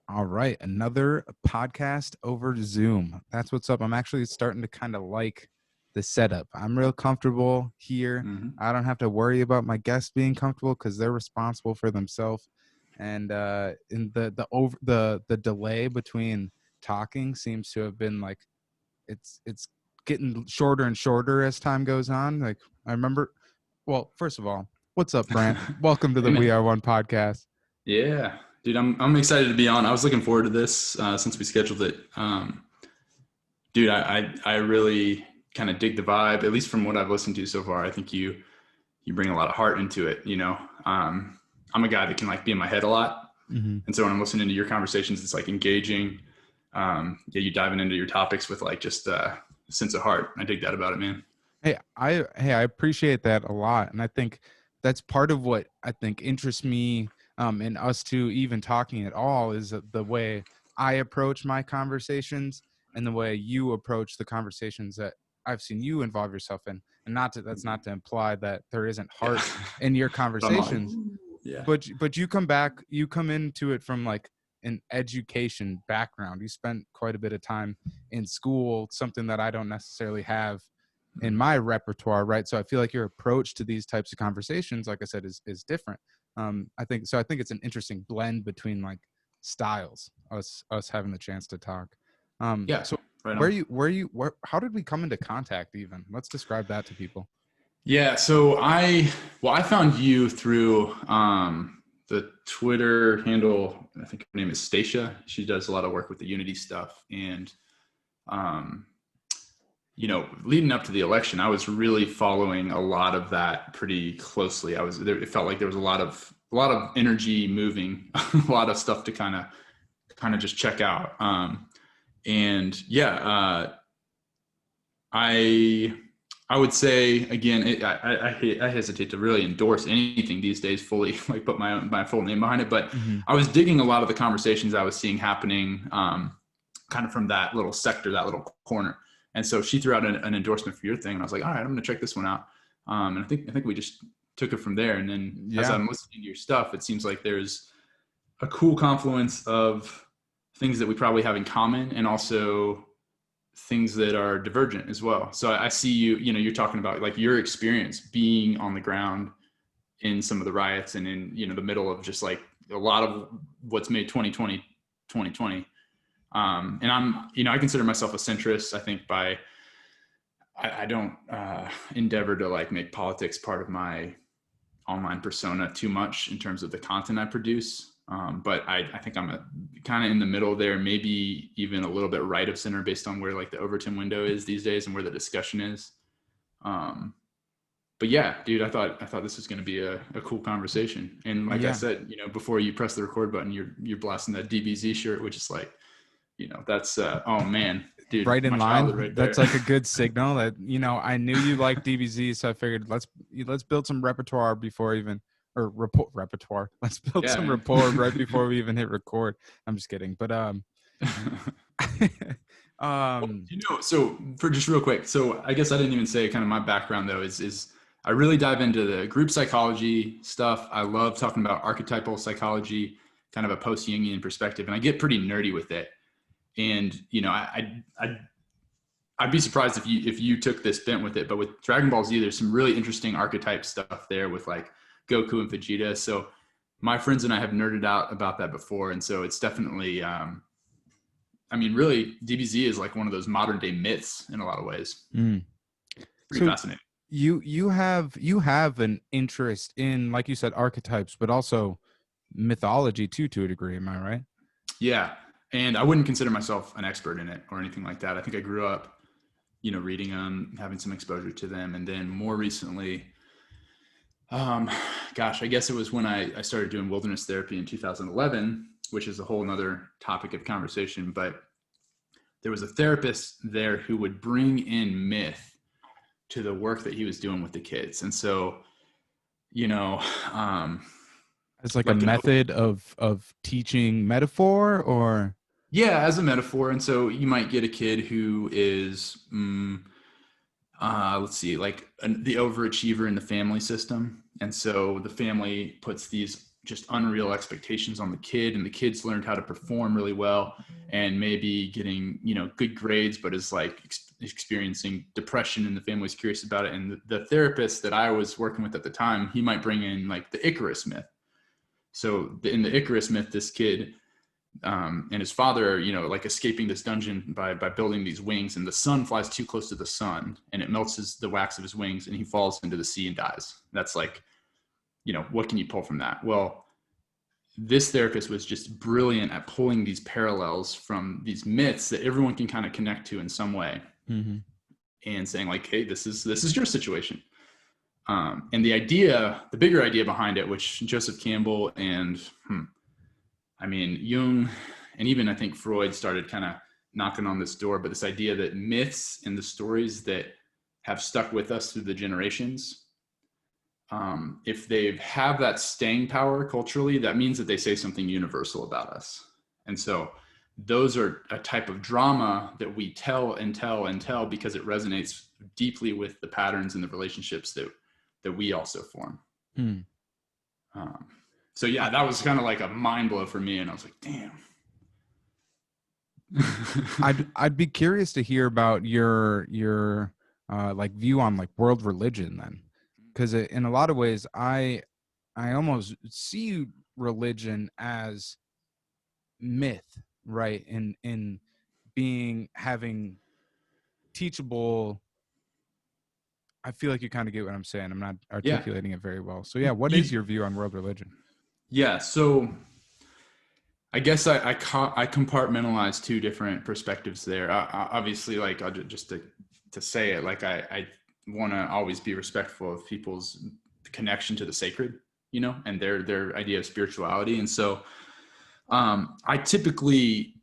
All right, another podcast over Zoom. That's what's up. I'm actually starting to kind of like the setup. I'm real comfortable here. I don't have to worry about my guests being comfortable because they're responsible for themselves. And in the delay between talking seems to have been like it's getting shorter and shorter as time goes on. Like I remember. Well, first of all, what's up, Brant? Welcome to the We Are One podcast. Yeah, dude, I'm excited to be on. I was looking forward to this since we scheduled it. Dude, I really kind of dig the vibe, at least from what I've listened to so far. I think you bring a lot of heart into it. I'm a guy that can like be in my head a lot, and so when I'm listening to your conversations, it's like engaging. You diving into your topics with like just a sense of heart. I dig that about it, man. Hey, I appreciate that a lot, and I think that's part of what I think interests me in us two even talking at all is the way I approach my conversations and the way you approach the conversations that I've seen you involve yourself in. And that's not to imply that there isn't heart in your conversations, but you come into it from like an education background. You spent quite a bit of time in school, something that I don't necessarily have in my repertoire, right? So I feel like your approach to these types of conversations, like I said, is different. I think it's an interesting blend between like styles, us having the chance to talk. So right how did we come into contact even? Let's describe that to people. Yeah, so I found you through the Twitter handle. I think her name is Stacia. She does a lot of work with the Unity stuff, and leading up to the election, I was really following a lot of that pretty closely. It felt like there was a lot of energy moving, a lot of stuff to kind of just check out. I would say again, I hesitate to really endorse anything these days fully, like put my full name behind it. But I was digging a lot of the conversations I was seeing happening, kind of from that little sector, that little corner. And so she threw out an endorsement for your thing, and I was like, all right, I'm going to check this one out. And I think we just took it from there. And then as I'm listening to your stuff, it seems like there's a cool confluence of things that we probably have in common, and also things that are divergent as well. So I see you're talking about like your experience being on the ground in some of the riots and in, the middle of just like a lot of what's made 2020. And I consider myself a centrist. I think I don't endeavor to like make politics part of my online persona too much in terms of the content I produce. But I think I'm kind of in the middle there, maybe even a little bit right of center based on where like the Overton window is these days and where the discussion is. But yeah, dude, I thought this was going to be a cool conversation. And like I said, before you press the record button, you're blasting that DBZ shirt, which is like, that's oh man, dude, right in line. Right, that's like a good signal that I knew you liked DBZ, so I figured let's build some repertoire before even repertoire. Let's build some rapport right before we even hit record. I'm just kidding, but so for just real quick, so I guess I didn't even say kind of my background though is I really dive into the group psychology stuff. I love talking about archetypal psychology, kind of a post-Jungian perspective, and I get pretty nerdy with it. And I'd be surprised if you took this bent with it, but with Dragon Ball Z, there's some really interesting archetype stuff there with like Goku and Vegeta. So my friends and I have nerded out about that before, and so it's definitely, really DBZ is like one of those modern day myths in a lot of ways. Pretty fascinating. You have an interest in, like you said, archetypes, but also mythology too, to a degree. Am I right? Yeah. And I wouldn't consider myself an expert in it or anything like that. I think I grew up, reading them, having some exposure to them. And then more recently, I guess it was when I started doing wilderness therapy in 2011, which is a whole nother topic of conversation. But there was a therapist there who would bring in myth to the work that he was doing with the kids. And so, it's like a method of teaching metaphor, or as a metaphor. And so you might get a kid who is let's see, like the overachiever in the family system. And so the family puts these just unreal expectations on the kid, and the kids learned how to perform really well and maybe getting, you know, good grades, but is like experiencing depression, and the family's curious about it. And the therapist that I was working with at the time, he might bring in like the Icarus Myth. So in the Icarus Myth, this kid and his father are, you know, like escaping this dungeon by building these wings, and the sun flies too close to the sun and it melts the wax of his wings, and he falls into the sea and dies. That's like, you know, what can you pull from that? Well, this therapist was just brilliant at pulling these parallels from these myths that everyone can kind of connect to in some way, and saying like, hey, this is your situation. And the bigger idea behind it, which Joseph Campbell and Jung, and even I think Freud started kind of knocking on this door, but this idea that myths and the stories that have stuck with us through the generations, if they have that staying power culturally, that means that they say something universal about us. And so those are a type of drama that we tell and tell and tell because it resonates deeply with the patterns and the relationships that we also form. So yeah, that was kind of like a mind blow for me. And I was like, damn. I'd be curious to hear about your like view on like world religion then. Because in a lot of ways, I almost see religion as myth, right? In having teachable. I feel like you kind of get what I'm saying. I'm not articulating it very well. So yeah, what is your view on world religion? Yeah, so I guess I compartmentalize two different perspectives there. Obviously, like just to say it, like I want to always be respectful of people's connection to the sacred, you know, and their idea of spirituality. And so I typically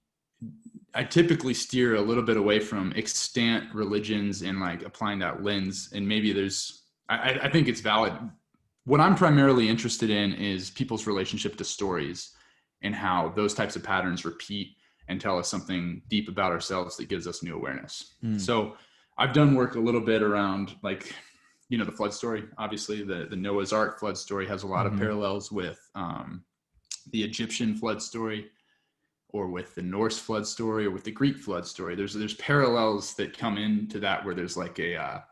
steer a little bit away from extant religions and like applying that lens. And maybe I think it's valid. What I'm primarily interested in is people's relationship to stories and how those types of patterns repeat and tell us something deep about ourselves that gives us new awareness. So I've done work a little bit around, like, you know, the flood story. Obviously the Noah's Ark flood story has a lot of parallels with the Egyptian flood story, or with the Norse flood story, or with the Greek flood story. There's parallels that come into that, where there's like a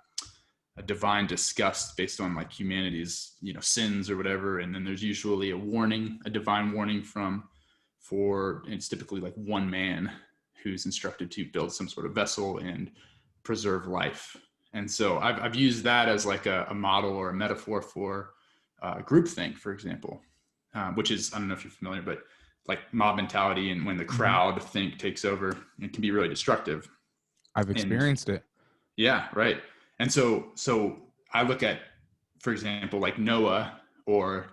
divine disgust based on like humanity's, you know, sins or whatever. And then there's usually a divine warning it's typically like one man who's instructed to build some sort of vessel and preserve life. And so I've used that as like a model or a metaphor for groupthink, for example, which is, I don't know if you're familiar, but like mob mentality, and when the crowd think takes over, it can be really destructive. I've experienced it. Yeah, right. And so I look at, for example, like Noah, or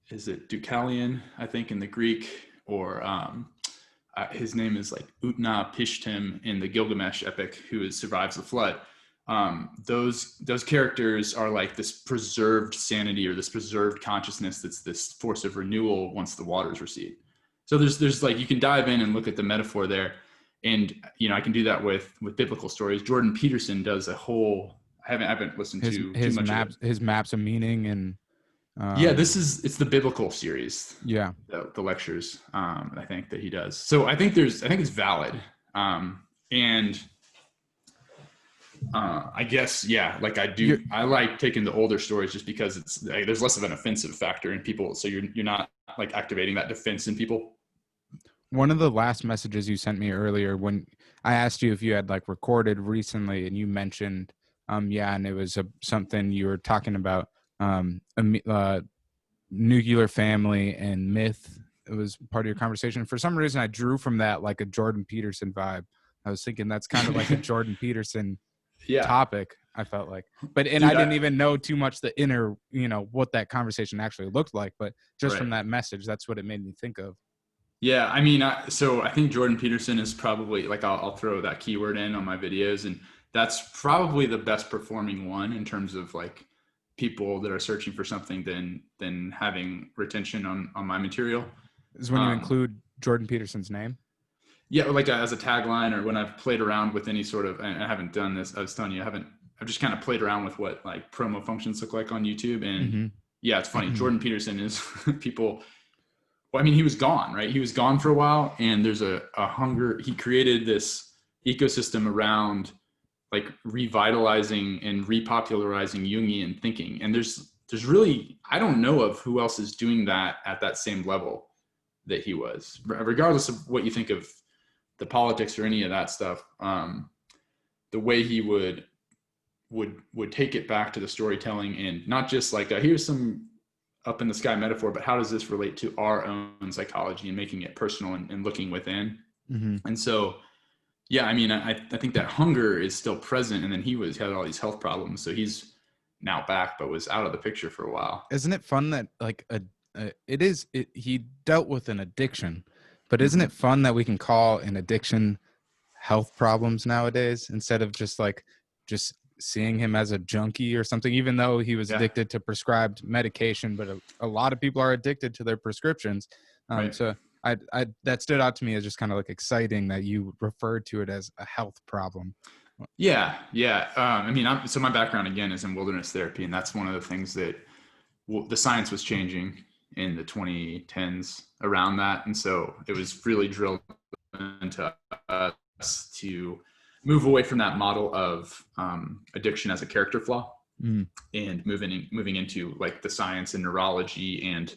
is it Deucalion, I think, in the Greek, or his name is like Utnapishtim in the Gilgamesh epic, who survives the flood. Those characters are like this preserved sanity, or this preserved consciousness that's this force of renewal once the waters recede. So there's like, you can dive in and look at the metaphor there. And, you know, I can do that with biblical stories. Jordan Peterson does a whole, I haven't listened to his too much maps, of it. his maps of meaning. And it's the biblical series. Yeah. The lectures, I think, that he does. So I think it's valid. And I guess, yeah, like I like taking the older stories just because it's like, there's less of an offensive factor in people. So you're not like activating that defense in people. One of the last messages you sent me earlier, when I asked you if you had like recorded recently, and you mentioned, and it was something you were talking about, nuclear family and myth. It was part of your conversation. For some reason, I drew from that like a Jordan Peterson vibe. I was thinking that's kind of like a Jordan Peterson topic, I felt like. But I didn't even know too much the inner, you know, what that conversation actually looked like. But just from that message, that's what it made me think of. Yeah, I mean, so I think Jordan Peterson is probably, like, I'll throw that keyword in on my videos, and that's probably the best performing one in terms of like people that are searching for something than having retention on my material. Is when you include Jordan Peterson's name? Yeah, like as a tagline, or when I've played around with any sort of, and I haven't done this, I was telling you, I've just kind of played around with what like promo functions look like on YouTube, and Yeah, it's funny. Jordan Peterson is people. Well, I mean, he was gone, right? He was gone for a while, and there's a hunger. He created this ecosystem around like revitalizing and repopularizing Jungian thinking. And there's really, I don't know of who else is doing that at that same level that he was, regardless of what you think of the politics or any of that stuff. The way he would take it back to the storytelling, and not just like here's some up in the sky metaphor, but how does this relate to our own psychology, and making it personal and looking within. And so, yeah, I mean, I think that hunger is still present. And then he had all these health problems, so he's now back, but was out of the picture for a while. Isn't it fun that like he dealt with an addiction, but isn't it fun that we can call an addiction health problems nowadays, instead of just seeing him as a junkie or something, even though he was addicted to prescribed medication, but a lot of people are addicted to their prescriptions. Right. So I that stood out to me as just kind of like exciting that you referred to it as a health problem. Yeah. I mean, so my background again is in wilderness therapy, and that's one of the things that the science was changing in the 2010s around that. And so it was really drilled into us to move away from that model of addiction as a character flaw, and moving into like the science and neurology, and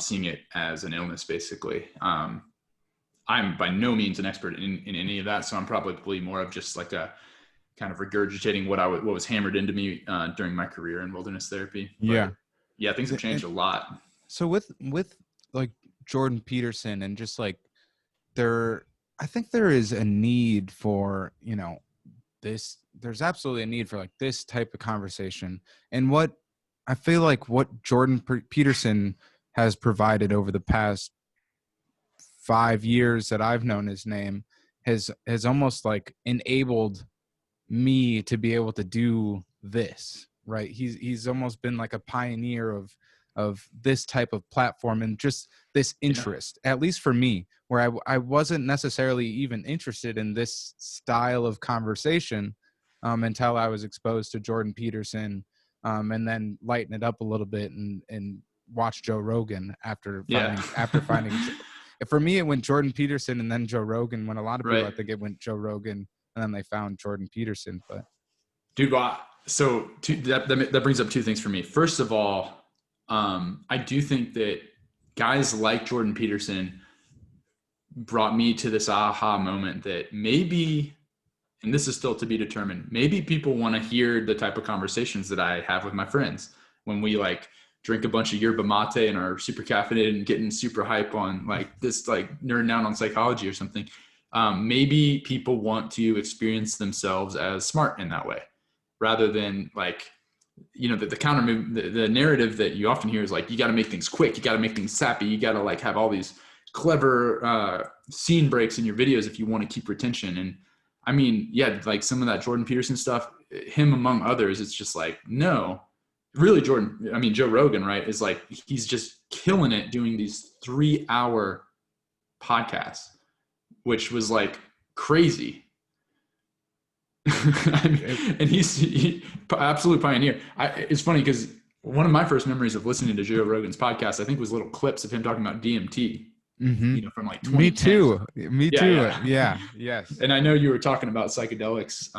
seeing it as an illness, basically. I'm by no means an expert in any of that, so I'm probably more of just like a kind of regurgitating what was hammered into me during my career in wilderness therapy. But yeah, things have changed a lot. So with like Jordan Peterson, and just like I think there is a need for, there's absolutely a need for like this type of conversation. And what I feel like what Jordan Peterson has provided over the past 5 years that I've known his name has almost like enabled me to be able to do this, right? He's almost been like a pioneer of this type of platform, and just this interest, at least for me, where I wasn't necessarily even interested in this style of conversation until I was exposed to Jordan Peterson, and then lighten it up a little bit and watch Joe Rogan after finding for me, it went Jordan Peterson and then Joe Rogan. When a lot of people, I think it went Joe Rogan and then they found Jordan Peterson. But dude, so that brings up two things for me. First of all, I do think that guys like Jordan Peterson brought me to this aha moment that maybe, and this is still to be determined, maybe people want to hear the type of conversations that I have with my friends when we like drink a bunch of yerba mate and are super caffeinated and getting super hype on like this, like nerding out on psychology or something. Maybe people want to experience themselves as smart in that way, rather than like, the counter move, the narrative that you often hear is like, you got to make things quick. You got to make things sappy. You got to like have all these clever scene breaks in your videos if you want to keep retention. And I mean, yeah, like some of that Jordan Peterson stuff, him among others, it's just like, no, really Joe Rogan, right, is like, he's just killing it doing these 3-hour podcasts, which was like crazy. And he's absolute pioneer. It's funny because one of my first memories of listening to Joe Rogan's podcast, I think, was little clips of him talking about DMT, from like 2010. Me too. Yeah. Yes. And I know you were talking about psychedelics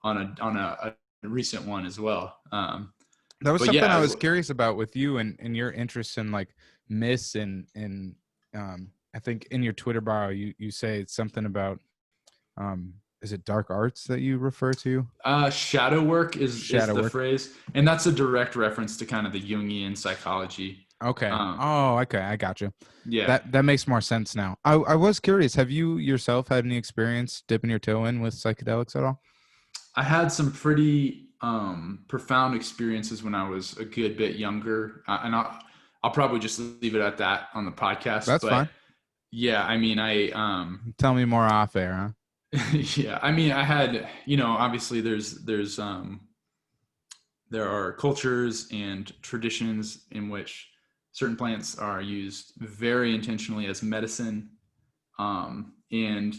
on a recent one as well. That was something I was curious about with you and your interest in like myths and I think in your Twitter bio you say it's something about is it dark arts that you refer to? Shadow work is the phrase, and that's a direct reference to kind of the Jungian psychology. Okay. Okay, I got you. Yeah, that makes more sense now. I was curious. Have you yourself had any experience dipping your toe in with psychedelics at all? I had some pretty profound experiences when I was a good bit younger, and I'll probably just leave it at that on the podcast. That's fine. Yeah, I mean, tell me more off air, huh? Yeah, I mean, I had, obviously there are cultures and traditions in which certain plants are used very intentionally as medicine. And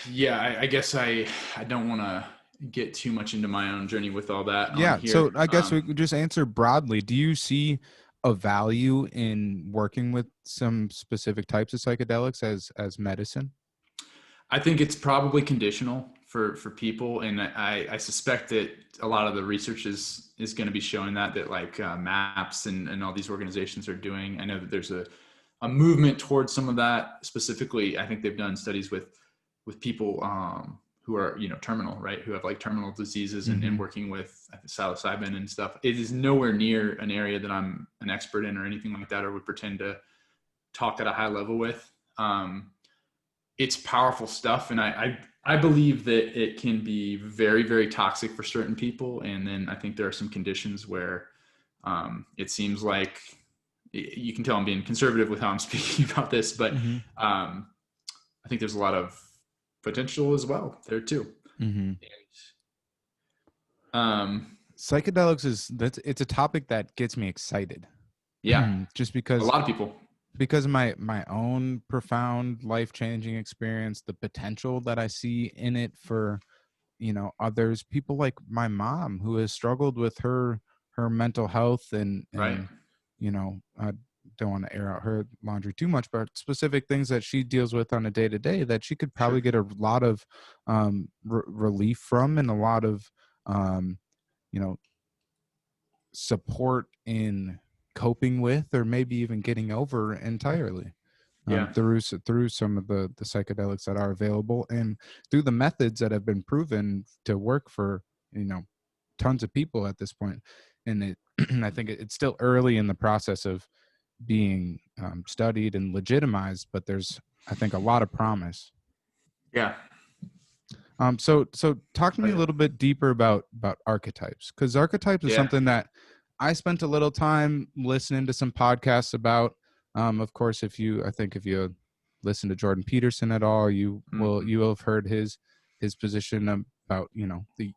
yeah, I guess I don't want to get too much into my own journey with all that on Yeah. here. So I guess we could just answer broadly. Do you see a value in working with some specific types of psychedelics as medicine? I think it's probably conditional for people, and I suspect that a lot of the research is going to be showing that like MAPS and all these organizations are doing. I know that there's a movement towards some of that. Specifically, I think they've done studies with people who are, you know, terminal, right, who have like terminal diseases, and working with psilocybin and stuff. It is nowhere near an area that I'm an expert in or anything like that, or would pretend to talk at a high level with. It's powerful stuff, and I believe that it can be very, very toxic for certain people. And then I think there are some conditions where it seems like, you can tell I'm being conservative with how I'm speaking about this, but I think there's a lot of potential as well there too. Psychedelics it's a topic that gets me excited. Yeah, Just a because lot of people. because of my own profound life-changing experience, the potential that I see in it for, you know, others, people like my mom who has struggled with her mental health, Right. and you know, I don't want to air out her laundry too much, but specific things that she deals with on a day-to-day that she could probably get a lot of relief from, and a lot of you know, support in coping with, or maybe even getting over entirely, Yeah. through some of the psychedelics that are available, and through the methods that have been proven to work for, you know, tons of people at this point. And I think it's still early in the process of being studied and legitimized, but there's, I think, a lot of promise. Yeah. So talk to me a little bit deeper about archetypes, because archetypes is Yeah. something that I spent a little time listening to some podcasts about. Of course, if you listen to Jordan Peterson at all, you will have heard his position about, you know, the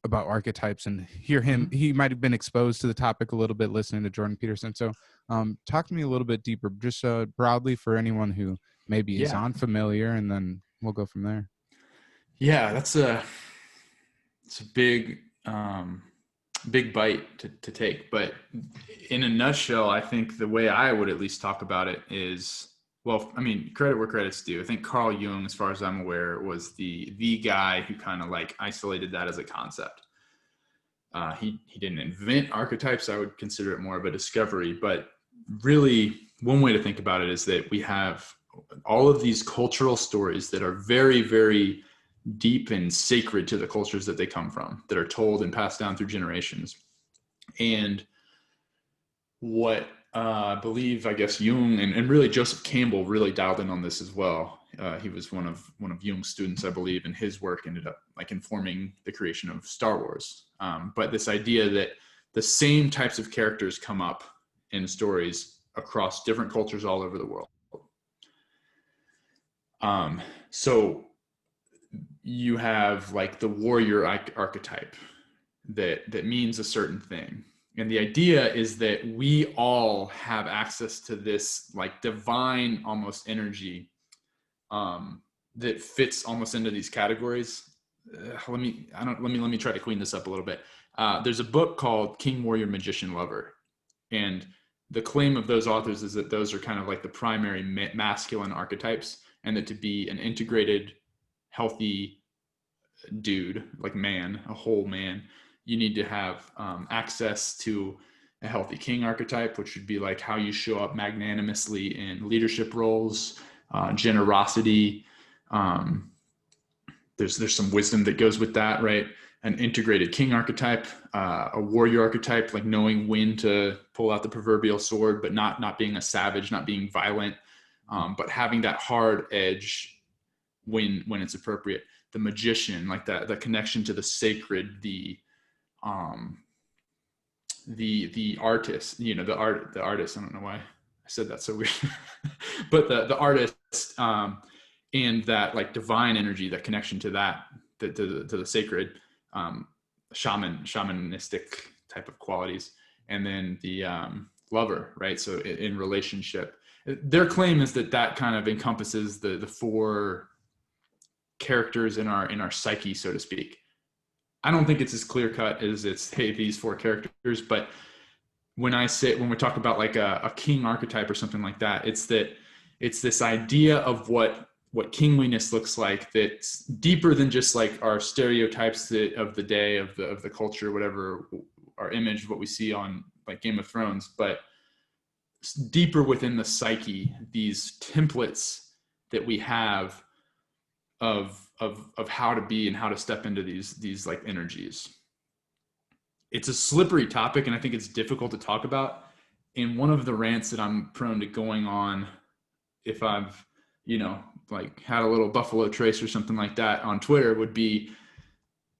about archetypes, and hear him. He might have been exposed to the topic a little bit listening to Jordan Peterson. So talk to me a little bit deeper, just broadly, for anyone who maybe is Yeah. unfamiliar, and then we'll go from there. Yeah. It's a big, big bite to take, but in a nutshell, I think the way I would at least talk about it is, well, I mean, credit where credit's due. I think Carl Jung, as far as I'm aware, was the guy who kind of like isolated that as a concept. He didn't invent archetypes. I would consider it more of a discovery, but really one way to think about it is that we have all of these cultural stories that are very, very deep and sacred to the cultures that they come from, that are told and passed down through generations. And what I believe, I guess, Jung and really Joseph Campbell really dialed in on this as well. He was one of Jung's students, I believe, and his work ended up like informing the creation of Star Wars. But this idea that the same types of characters come up in stories across different cultures all over the world. So you have like the warrior archetype that means a certain thing. And the idea is that we all have access to this like divine almost energy that fits almost into these categories. Let me try to clean this up a little bit. There's a book called King, Warrior, Magician, Lover. And the claim of those authors is that those are kind of like the primary masculine archetypes, and that to be an integrated, healthy dude, like man, a whole man, you need to have access to a healthy king archetype, which would be like how you show up magnanimously in leadership roles, generosity. There's some wisdom that goes with that, right? An integrated king archetype, a warrior archetype, like knowing when to pull out the proverbial sword, but not being a savage, not being violent, but having that hard edge when it's appropriate. The magician, like that, the connection to the sacred, the artist, you know, the artist. I don't know why I said that so weird, but the artist, and that like divine energy, that connection to that, to the sacred, shamanistic type of qualities, and then the lover, right? So in relationship, their claim is that kind of encompasses the four characters in our psyche, so to speak. I don't think it's as clear cut as it's, hey, these 4 characters, but when we talk about like a king archetype or something like that, it's this idea of what kingliness looks like that's deeper than just like our stereotypes of the day, of the culture, whatever our image of what we see on like Game of Thrones, but deeper within the psyche, these templates that we have of how to be and how to step into these like energies. It's a slippery topic, and I think it's difficult to talk about. And one of the rants that I'm prone to going on, if I've, like had a little Buffalo Trace or something like that on Twitter, would be,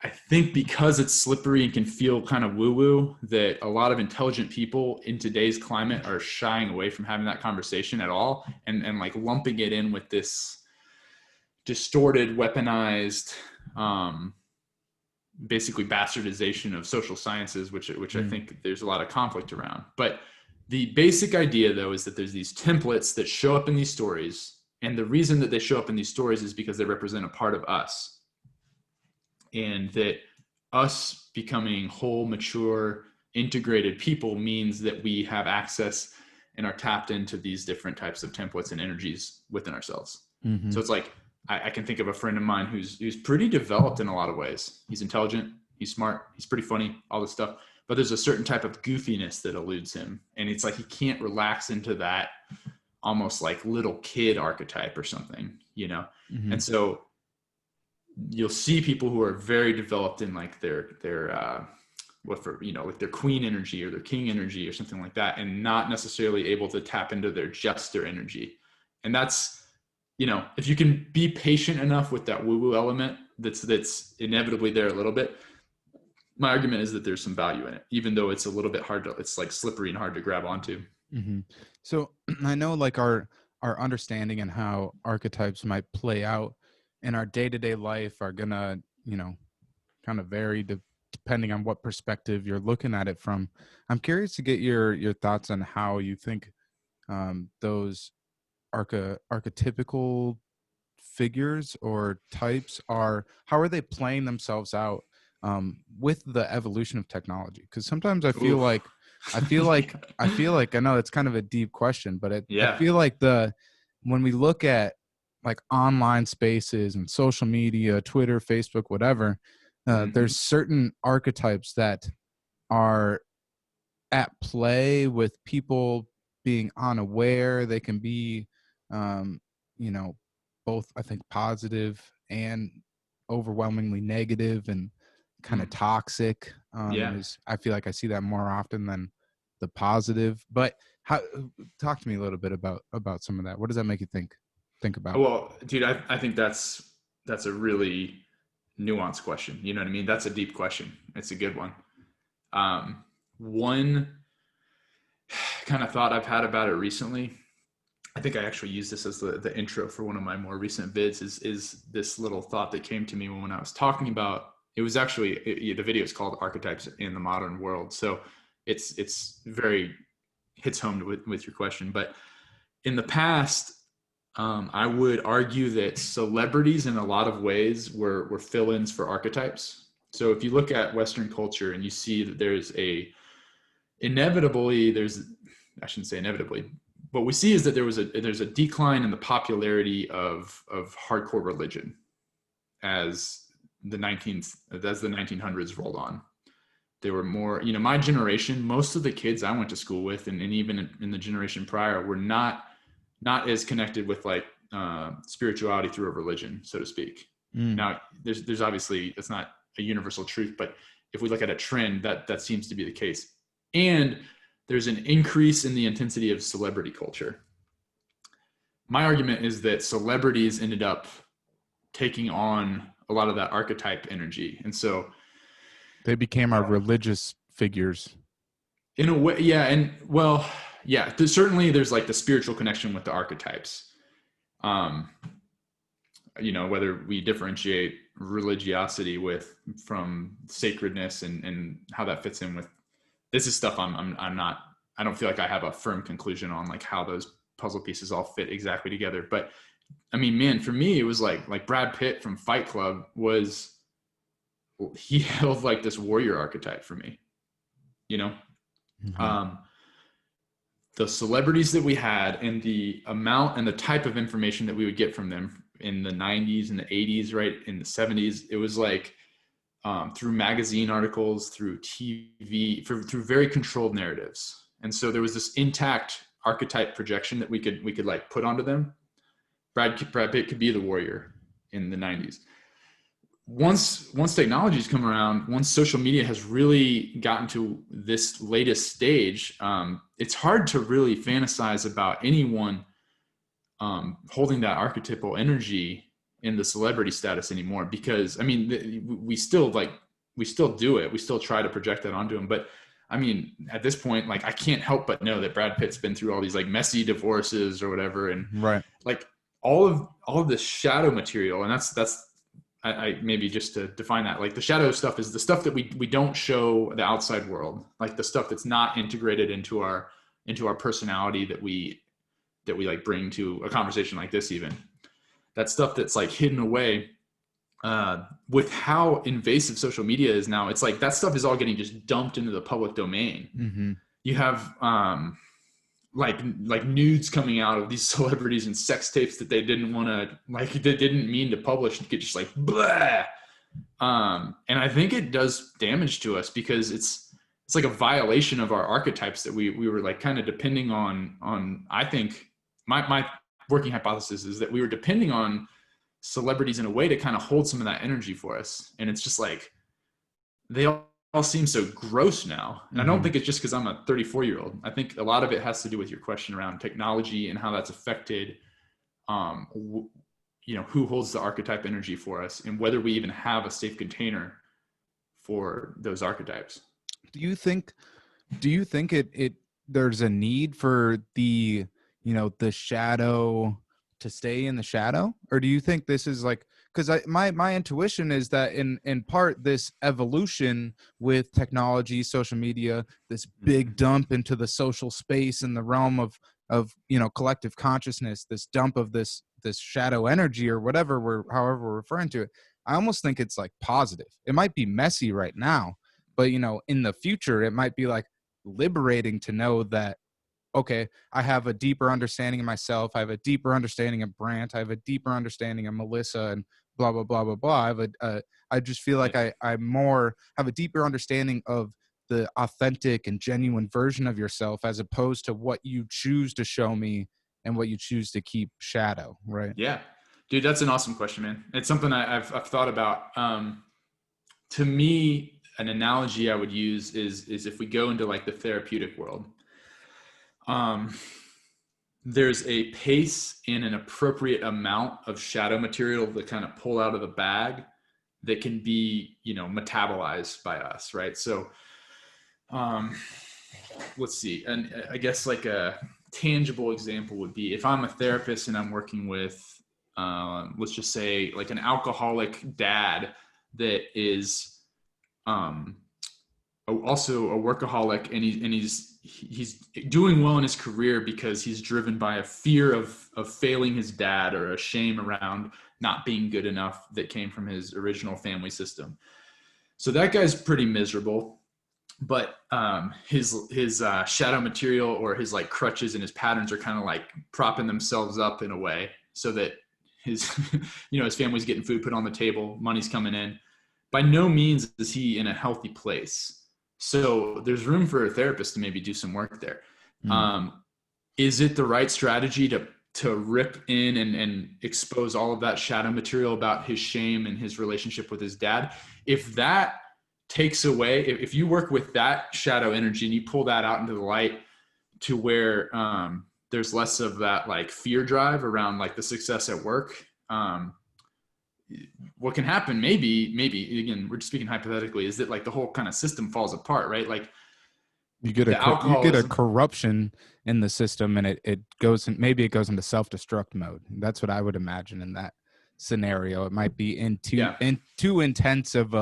I think because it's slippery and can feel kind of woo-woo, that a lot of intelligent people in today's climate are shying away from having that conversation at all, and like lumping it in with this distorted, weaponized, basically bastardization of social sciences, which I think there's a lot of conflict around. But the basic idea, though, is that there's these templates that show up in these stories. And the reason that they show up in these stories is because they represent a part of us. And that us becoming whole, mature, integrated people means that we have access and are tapped into these different types of templates and energies within ourselves. Mm-hmm. So it's like, I can think of a friend of mine who's pretty developed in a lot of ways. He's intelligent, he's smart, he's pretty funny, all this stuff. But there's a certain type of goofiness that eludes him. And it's like he can't relax into that almost like little kid archetype or something, Mm-hmm. And so you'll see people who are very developed in like their like their queen energy or their king energy or something like that, and not necessarily able to tap into their jester energy. And that's, if you can be patient enough with that woo-woo element that's inevitably there a little bit, my argument is that there's some value in it, even though it's a little bit it's like slippery and hard to grab onto. Mm-hmm. So I know like our understanding and how archetypes might play out in our day-to-day life are gonna, kind of vary depending on what perspective you're looking at it from. I'm curious to get your thoughts on how you think those archetypical figures or types how are they playing themselves out with the evolution of technology? Because sometimes I feel like I know it's kind of a deep question, but I feel like when we look at like online spaces and social media, Twitter, Facebook, whatever, there's certain archetypes that are at play with people being unaware. They can be both, I think, positive and overwhelmingly negative and kind of toxic. I feel like I see that more often than the positive. But talk to me a little bit about some of that. What does that make you think about? Well, dude, I think that's a really nuanced question. You know what I mean? That's a deep question. It's a good one. One kind of thought I've had about it recently, I think I actually used this as the intro for one of my more recent vids, is this little thought that came to me when I was talking about, it was actually, the video is called Archetypes in the Modern World. So it's very hits home with your question. But in the past, I would argue that celebrities in a lot of ways were fill-ins for archetypes. So if you look at Western culture and you see that I shouldn't say inevitably, what we see is that there's a decline in the popularity of hardcore religion as the 1900s rolled on. There were more, my generation, most of the kids I went to school with, and even in the generation prior, were not as connected with like spirituality through a religion, so to speak. Now, there's obviously, it's not a universal truth, but if we look at a trend, that seems to be the case. And there's an increase in the intensity of celebrity culture. My argument is that celebrities ended up taking on a lot of that archetype energy. And so they became our religious figures. In a way, yeah. And well, yeah, certainly there's like the spiritual connection with the archetypes. Whether we differentiate religiosity from sacredness and how that fits in with, this is stuff I don't feel like I have a firm conclusion on like how those puzzle pieces all fit exactly together. But I mean, man, for me, it was like Brad Pitt from Fight Club he held like this warrior archetype for me, you know? Mm-hmm. The celebrities that we had and the amount and the type of information that we would get from them in the 90s and the 80s, right? In the 70s, it was like through magazine articles, through TV, through very controlled narratives. And so there was this intact archetype projection that we could like put onto them. Brad Pitt could be the warrior in the 90s. Once technology's come around, once social media has really gotten to this latest stage, it's hard to really fantasize about anyone holding that archetypal energy in the celebrity status anymore. Because I mean, we still do it. We still try to project that onto them. But I mean, at this point, like I can't help but know that Brad Pitt's been through all these like messy divorces or whatever, and Right. like all of this shadow material, and that's I maybe just to define that, like the shadow stuff is the stuff that we don't show the outside world, like the stuff that's not integrated into our personality that we like bring to a conversation like this. Even that stuff that's like hidden away. With how invasive social media is now, it's like that stuff is all getting just dumped into the public domain. Mm-hmm. You have like nudes coming out of these celebrities and sex tapes that they didn't want to, like they didn't mean to publish, and get just like blah. And I think it does damage to us because it's like a violation of our archetypes that we were like kind of depending on. I think my working hypothesis is that we were depending on celebrities in a way to kind of hold some of that energy for us. And it's just like, they all seem so gross now. And I don't think it's just because I'm a 34-year-old. I think a lot of it has to do with your question around technology and how that's affected, who holds the archetype energy for us and whether we even have a safe container for those archetypes. Do you think it there's a need for the shadow to stay in the shadow, or do you think this is like, because my intuition is that in part this evolution with technology, social media, this big dump into the social space in the realm of collective consciousness, this dump of this shadow energy or however we're referring to it, I almost think it's like positive. It might be messy right now, but in the future it might be like liberating to know that, okay, I have a deeper understanding of myself. I have a deeper understanding of Brant. I have a deeper understanding of Melissa and blah, blah, blah, blah, blah. I just feel like I have a deeper understanding of the authentic and genuine version of yourself, as opposed to what you choose to show me and what you choose to keep shadow. Right. Yeah, dude, that's an awesome question, man. It's something I've thought about. To me, an analogy I would use is if we go into like the therapeutic world, there's a pace and an appropriate amount of shadow material to kind of pull out of the bag that can be, metabolized by us. Right. So, let's see. And I guess like a tangible example would be if I'm a therapist and I'm working with, let's just say like an alcoholic dad that is, also a workaholic, and he's doing well in his career because he's driven by a fear of failing his dad, or a shame around not being good enough that came from his original family system. So that guy's pretty miserable, but his shadow material, or his like crutches and his patterns, are kind of like propping themselves up in a way so that his his family's getting food put on the table, money's coming in. By no means is he in a healthy place. So there's room for a therapist to maybe do some work there. Is it the right strategy to rip in and expose all of that shadow material about his shame and his relationship with his dad? If that takes away, if you work with that shadow energy and you pull that out into the light to where there's less of that like fear drive around like the success at work, what can happen maybe again, we're just speaking hypothetically, is that like the whole kind of system falls apart, right? Like you get a corruption in the system, and it goes into self-destruct mode. That's what I would imagine in that scenario. It might be in too intense of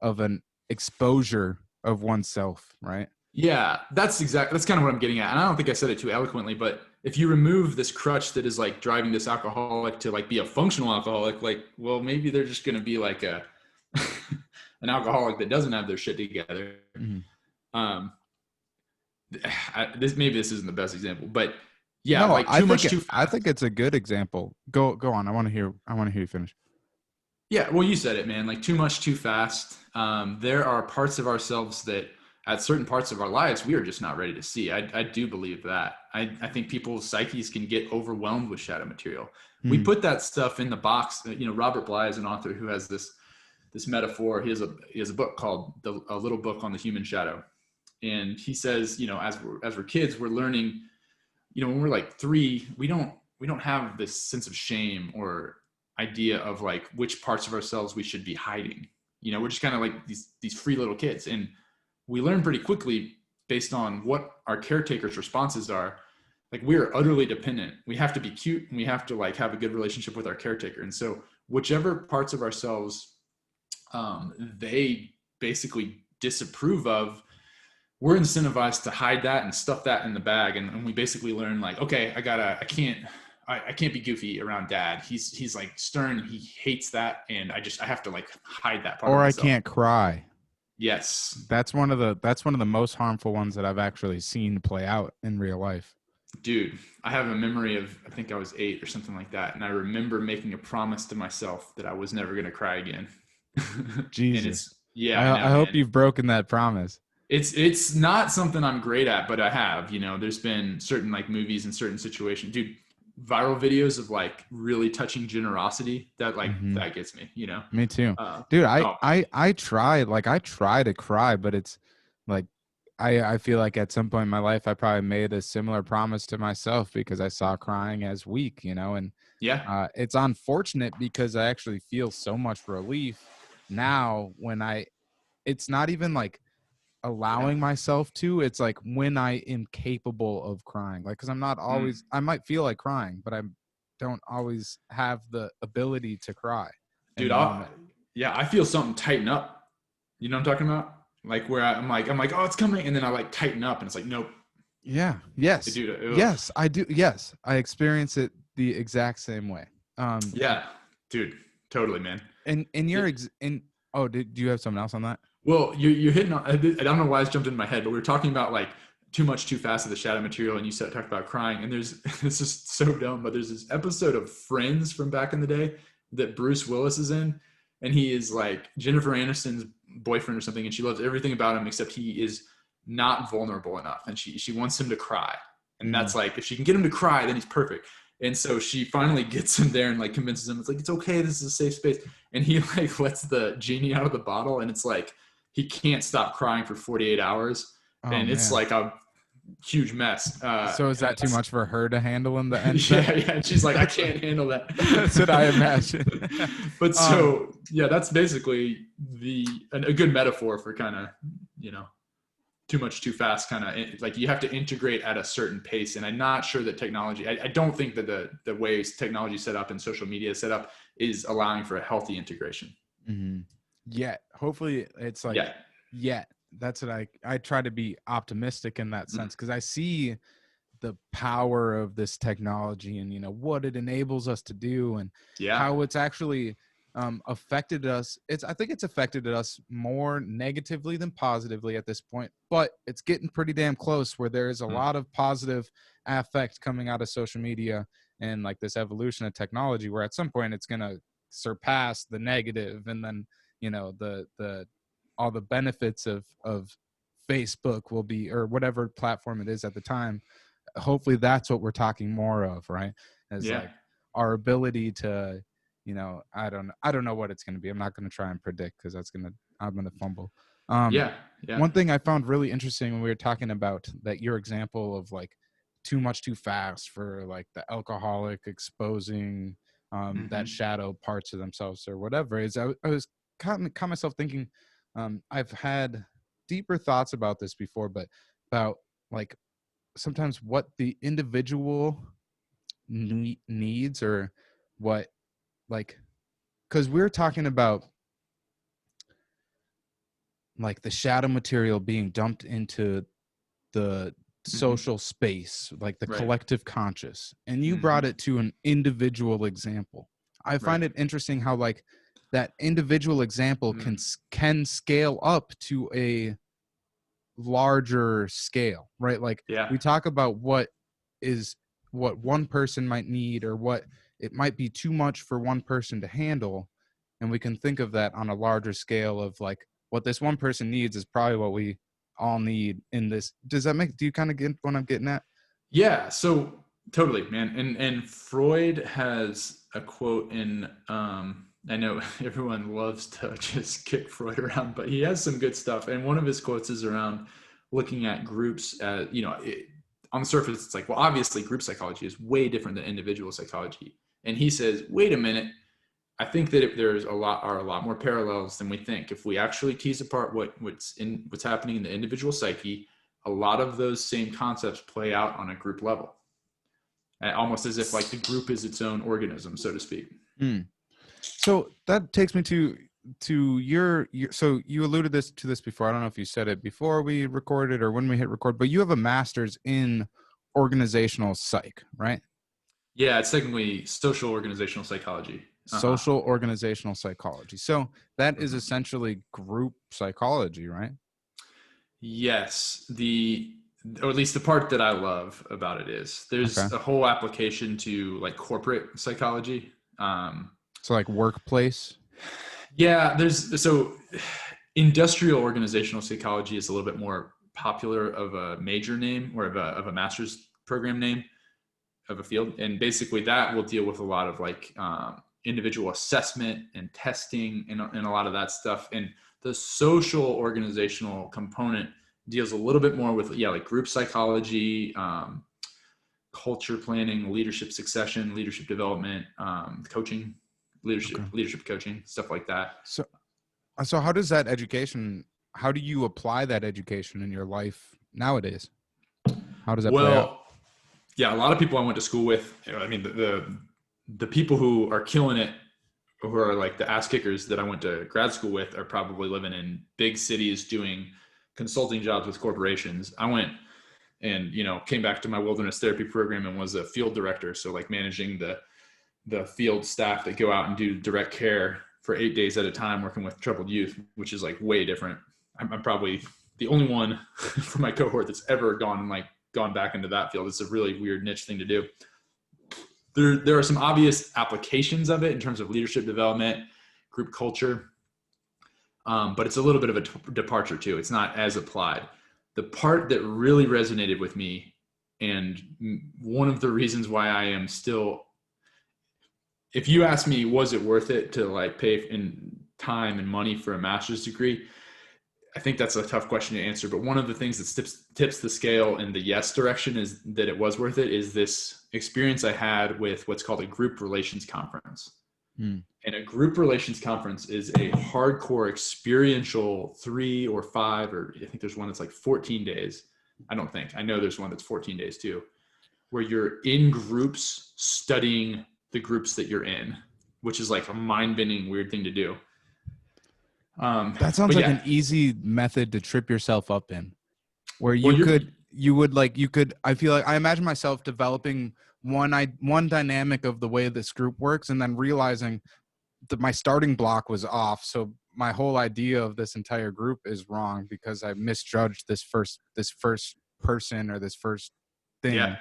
an exposure of oneself, right? Yeah, that's kind of what I'm getting at. And I don't think I said it too eloquently, but if you remove this crutch that is like driving this alcoholic to like be a functional alcoholic, like, well, maybe they're just going to be like a an alcoholic that doesn't have their shit together. Mhm. Um, this isn't the best example, but yeah, No, like too much too I fast. think it's a good example. Go on. I want to hear you finish. Yeah, well, you said it, man. Like too much too fast. There are parts of ourselves that at certain parts of our lives we are just not ready to see. I do believe that. I think people's psyches can get overwhelmed with shadow material. We Hmm. put that stuff in the box. You know, Robert Bly is an author who has this metaphor. He has a book called A Little Book on the Human Shadow, and he says, you know, as we're kids, we're learning. You know, when we're like 3, we don't have this sense of shame or idea of like which parts of ourselves we should be hiding. You know, we're just kind of like these free little kids, and we learn pretty quickly based on what our caretakers' responses are. Like we're utterly dependent. We have to be cute, and we have to like have a good relationship with our caretaker. And so, whichever parts of ourselves they basically disapprove of, we're incentivized to hide that and stuff that in the bag. And we basically learn like, okay, I can't be goofy around dad. He's like stern. He hates that. And I have to like hide that part of Or I myself. can't cry. Yes, That's one of the most harmful ones that I've actually seen play out in real life. dude, I have a memory of, I think I was 8 or something like that. And I remember making a promise to myself that I was never going to cry again. And Jesus. it's, yeah, I know, I hope man. you've broken that promise. It's not something I'm great at, but I have. You know, there's been certain like movies and certain situations, dude. Viral videos of like really touching generosity that like Hmm. that gets me. You know, Me too. uh, Dude, oh I try, like I try to cry, but it's like I feel like at some point in my life I probably made a similar promise to myself because I saw crying as weak, you know, and yeah, it's unfortunate because I actually feel so much relief now when it's not even like yeah, allowing myself to, it's like when I am capable of crying, like because I'm not mm. always, I might feel like crying, but I don't always have the ability to cry in Dude. the moment. I feel something tighten up. You know what I'm talking about? Like where I'm like, oh, it's coming, and then I like tighten up, and it's like, nope, Yeah. Yes. dude. Ugh. Yes, I do. Yes, I experience it the exact same way. Yeah, dude, totally, man. And in your It, in oh, do you have something else on that? Well, you're hitting on. I don't know why it's jumped in my head, but we were talking about like too much, too fast of the shadow material, and you said talked about crying. And there's this is so dumb, but there's this episode of Friends from back in the day that Bruce Willis is in, and he is like Jennifer Aniston's boyfriend or something, and she loves everything about him except he is not vulnerable enough, and she wants him to cry, and Mm. that's like if she can get him to cry, then he's perfect. And so she finally gets him there and like convinces him it's like it's okay, this is a safe space, and he like lets the genie out of the bottle, and it's like he can't stop crying for 48 hours. Oh And it's man. like a huge mess. So is that too much for her to handle in the end then? Yeah, yeah. And she's like, I can't handle that. That's what I imagine. But um so, yeah, that's basically a good metaphor for kind of, you know, too much too fast, kind of like you have to integrate at a certain pace. And I'm not sure that technology, I don't think that the way technology is set up and social media is set up is allowing for a healthy integration. mhm. Yet hopefully it's like Yeah. yet that's what I try to be optimistic in that Mm. sense because I see the power of this technology and what it enables us to do and Yeah. how it's actually affected us. I think it's affected us more negatively than positively at this point, but it's getting pretty damn close where there is a Mm. lot of positive affect coming out of social media and like this evolution of technology where at some point it's going to surpass the negative, and then the all the benefits of Facebook will be, or whatever platform it is at the time. Hopefully that's what we're talking more of, right? As Yeah. like our ability to, I don't know what it's going to be. I'm not going to try and predict because I'm going to fumble. um Yeah. Yeah. One thing I found really interesting when we were talking about that, your example of like too much too fast for like the alcoholic exposing that Mm-hmm. shadow parts of themselves or whatever, is I was caught myself thinking, I've had deeper thoughts about this before, but about like sometimes what the individual needs, or what, like, because we're talking about like the shadow material being dumped into the social space, like the Right. collective conscious, and you brought it to an individual example. I find it interesting how like that individual example can scale up to a larger scale, right? Like we talk about what one person might need, or what it might be too much for one person to handle, and we can think of that on a larger scale of like what this one person needs is probably what we all need in this. Do you kind of get what I'm getting at? Yeah, so totally, man. And Freud has a quote in I know everyone loves to just kick Freud around, but he has some good stuff. And one of his quotes is around looking at groups on the surface, it's like, well, obviously group psychology is way different than individual psychology. And he says, wait a minute, I think that if there's a lot more parallels than we think. If we actually tease apart what's happening in the individual psyche, a lot of those same concepts play out on a group level, almost as if like the group is its own organism, so to speak. So that takes me to your so you alluded to this before. I don't know if you said it before we recorded or when we hit record, but you have a master's in organizational psych, right? Yeah, it's technically social organizational psychology. Social organizational psychology. So that is essentially group psychology, right? Yes. Or at least the part that I love about it is there's a whole application to like corporate psychology. So like workplace. Yeah, so industrial organizational psychology is a little bit more popular of a major name, or of a master's program name of a field. And basically that will deal with a lot of like individual assessment and testing and a lot of that stuff. And the social organizational component deals a little bit more with, like group psychology, culture planning, leadership succession, leadership development, coaching, leadership coaching, stuff like that. So how does that education, how do you apply that education in your life nowadays? How does that play out? Yeah, a lot of people I went to school with, I mean, the people who are killing it, who are like the ass kickers that I went to grad school with, are probably living in big cities doing consulting jobs with corporations. I went and, came back to my wilderness therapy program and was a field director. So like managing the field staff that go out and do direct care for 8 days at a time, working with troubled youth, which is like way different. I'm probably the only one from my cohort that's ever gone back into that field. It's a really weird niche thing to do. There are some obvious applications of it in terms of leadership development, group culture, but it's a little bit of a departure too. It's not as applied. The part that really resonated with me, and one of the reasons why I am still, if you ask me, was it worth it to like pay in time and money for a master's degree? I think that's a tough question to answer, but one of the things that tips the scale in the yes direction is that it was worth it, is this experience I had with what's called a group relations conference. And a group relations conference is a hardcore experiential 3 or 5, or I think there's one that's like 14 days. I know there's one that's 14 days too, where you're in groups studying the groups that you're in, which is like a mind-bending weird thing to do. That sounds like an easy method to trip yourself up in, where I feel like I imagine myself developing one dynamic of the way this group works, and then realizing that my starting block was off. So my whole idea of this entire group is wrong because I misjudged this first person or this first thing. Yeah.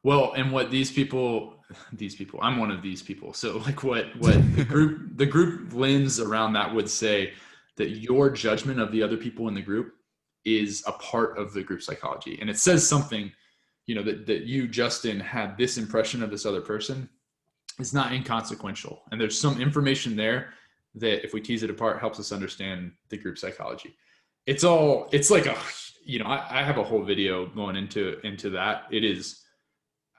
Well, and what these people, I'm one of these people. So like what the group lens around that would say that your judgment of the other people in the group is a part of the group psychology. And it says something, that you, Justin, had this impression of this other person. It's not inconsequential. And there's some information there that, if we tease it apart, helps us understand the group psychology. It's like I have a whole video going into that. It is,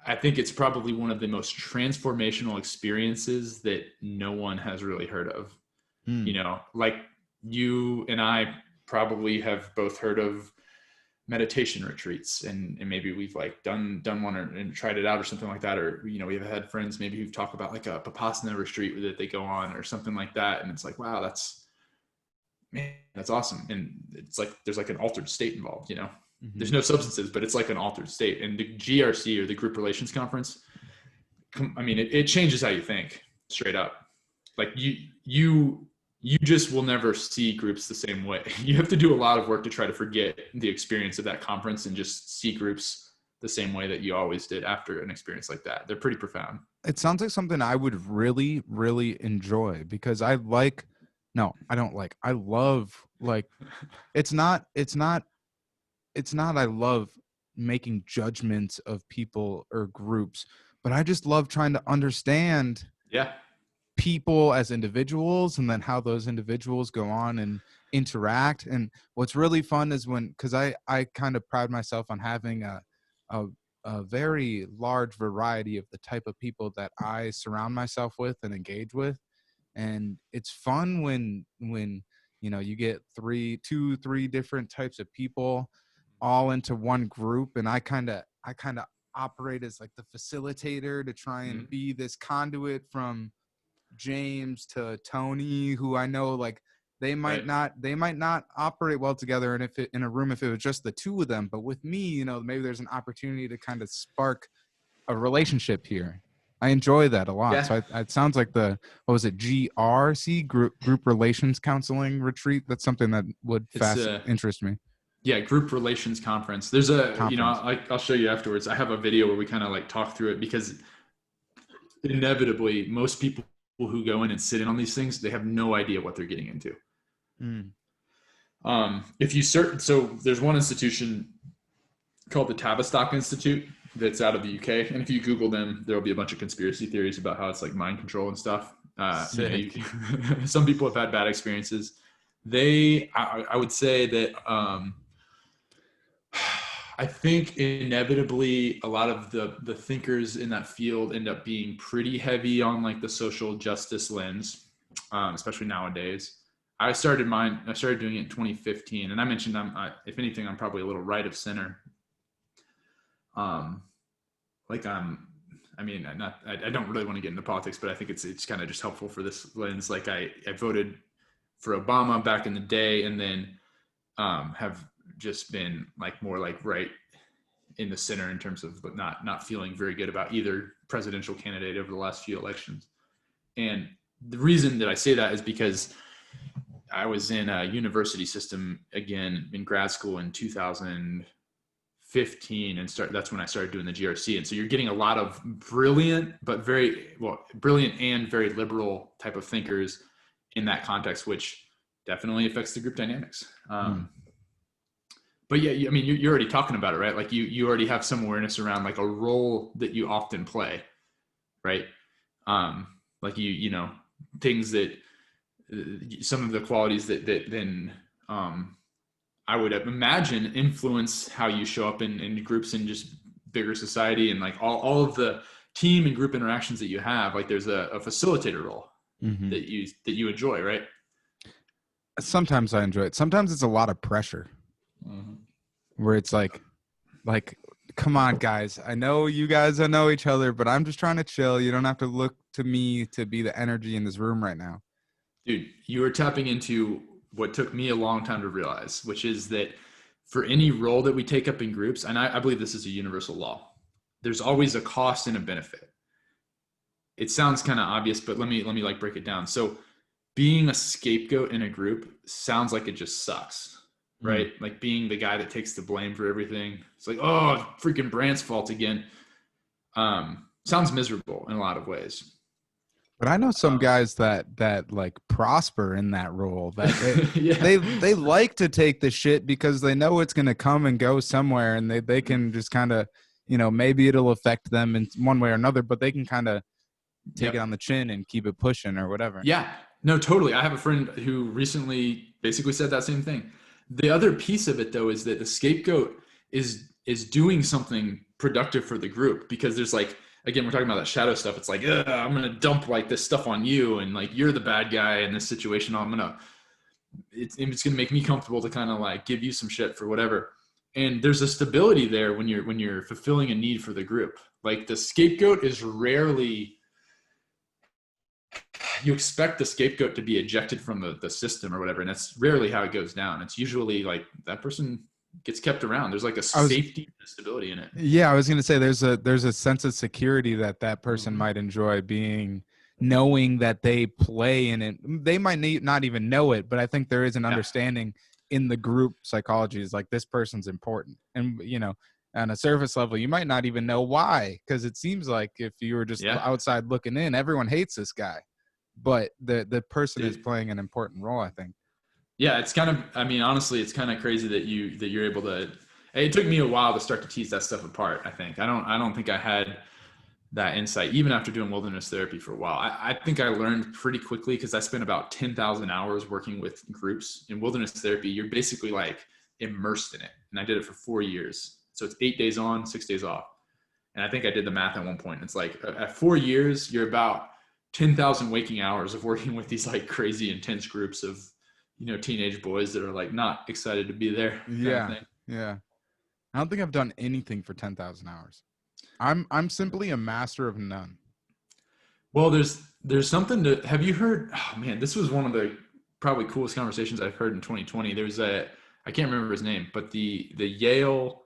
I think it's probably one of the most transformational experiences that no one has really heard of. Like you and I probably have both heard of meditation retreats, and maybe we've like done one and tried it out or something like that. Or, we've had friends maybe who've talked about like a Vipassana retreat that they go on or something like that. And it's like, wow, that's awesome. And it's like, there's like an altered state involved, There's no substances, but it's like an altered state. And the GRC, or the Group Relations Conference, I mean, it changes how you think, straight up. Like you just will never see groups the same way. You have to do a lot of work to try to forget the experience of that conference and just see groups the same way that you always did after an experience like that. They're pretty profound. It sounds like something I would really, really enjoy, because I love, like, it's not I love making judgments of people or groups, but I just love trying to understand people as individuals, and then how those individuals go on and interact. And what's really fun is because I kind of pride myself on having a very large variety of the type of people that I surround myself with and engage with. And it's fun when you get two, three different types of people all into one group, and I kind of operate as like the facilitator to try and be this conduit from James to Tony, who I know, like, they might not operate well together, and if in a room, if it was just the two of them. But with me, maybe there's an opportunity to kind of spark a relationship here. I enjoy that a lot. So it sounds like what was it, GRC, group relations counseling retreat? That's something that would interest me. Yeah, Group Relations Conference. There's I'll show you afterwards. I have a video where we kind of like talk through it, because inevitably most people who go in and sit in on these things, they have no idea what they're getting into. If you search, so there's one institution called the Tavistock Institute that's out of the UK, and if you Google them, there'll be a bunch of conspiracy theories about how it's like mind control and stuff. Some people have had bad experiences. I would say that I think inevitably a lot of the thinkers in that field end up being pretty heavy on like the social justice lens, especially nowadays. I started doing it in 2015, and I mentioned if anything, I'm probably a little right of center. I don't really want to get into politics, but I think it's kind of just helpful for this lens. Like I voted for Obama back in the day, and then have just been like more like right in the center in terms of not feeling very good about either presidential candidate over the last few elections. And the reason that I say that is because I was in a university system again in grad school in 2015, and that's when I started doing the GRC. And so you're getting a lot of brilliant and very liberal type of thinkers in that context, which definitely affects the group dynamics. But yeah, I mean, you're already talking about it, right? Like you already have some awareness around like a role that you often play, right? Like things that some of the qualities that then I would imagine influence how you show up in groups in just bigger society, and like all of the team and group interactions that you have. Like there's a facilitator role that you enjoy, right? Sometimes I enjoy it. Sometimes it's a lot of pressure, where it's like, come on, guys. I know you guys don't know each other, but I'm just trying to chill. You don't have to look to me to be the energy in this room right now. Dude, you are tapping into what took me a long time to realize, which is that for any role that we take up in groups, and I believe this is a universal law, there's always a cost and a benefit. It sounds kind of obvious, but let me like break it down. So being a scapegoat in a group sounds like it just sucks, right? Like being the guy that takes the blame for everything. It's like, oh, freaking Brant's fault again. Sounds miserable in a lot of ways. But I know some guys that like prosper in that role. That they like to take the shit because they know it's going to come and go somewhere, and they can just kind of, maybe it'll affect them in one way or another, but they can kind of take it on the chin and keep it pushing or whatever. Yeah, no, totally. I have a friend who recently basically said that same thing. The other piece of it, though, is that the scapegoat is doing something productive for the group, because there's like, again, we're talking about that shadow stuff. It's like, I'm going to dump like this stuff on you, and like, you're the bad guy in this situation. It's going to make me comfortable to kind of like give you some shit for whatever. And there's a stability there when you're fulfilling a need for the group. Like the scapegoat is rarely, you expect the scapegoat to be ejected from the system or whatever. And that's rarely how it goes down. It's usually like that person gets kept around. There's like a I was safety and stability in it. Yeah, I was going to say there's a sense of security that person might enjoy being, knowing that they play in it. They might not even know it, but I think there is an understanding in the group psychology is like, this person's important. And, on a surface level, you might not even know why, because it seems like if you were just outside looking in, everyone hates this guy. But the person is playing an important role, I think. Yeah, it's kind of, I mean, honestly, it's kind of crazy that you're able to. It took me a while to start to tease that stuff apart. I think I don't think I had that insight even after doing wilderness therapy for a while. I think I learned pretty quickly because I spent about 10,000 hours working with groups in wilderness therapy. You're basically like immersed in it, and I did it for 4 years. So it's 8 days on, 6 days off, and I think I did the math at one point. It's like at 4 years, you're about 10,000 waking hours of working with these like crazy intense groups of teenage boys that are like not excited to be there. Yeah. I don't think I've done anything for 10,000 hours. I'm simply a master of none. Well, there's something to, have you heard, oh man, this was one of the probably coolest conversations I've heard in 2020. There's I can't remember his name, but the Yale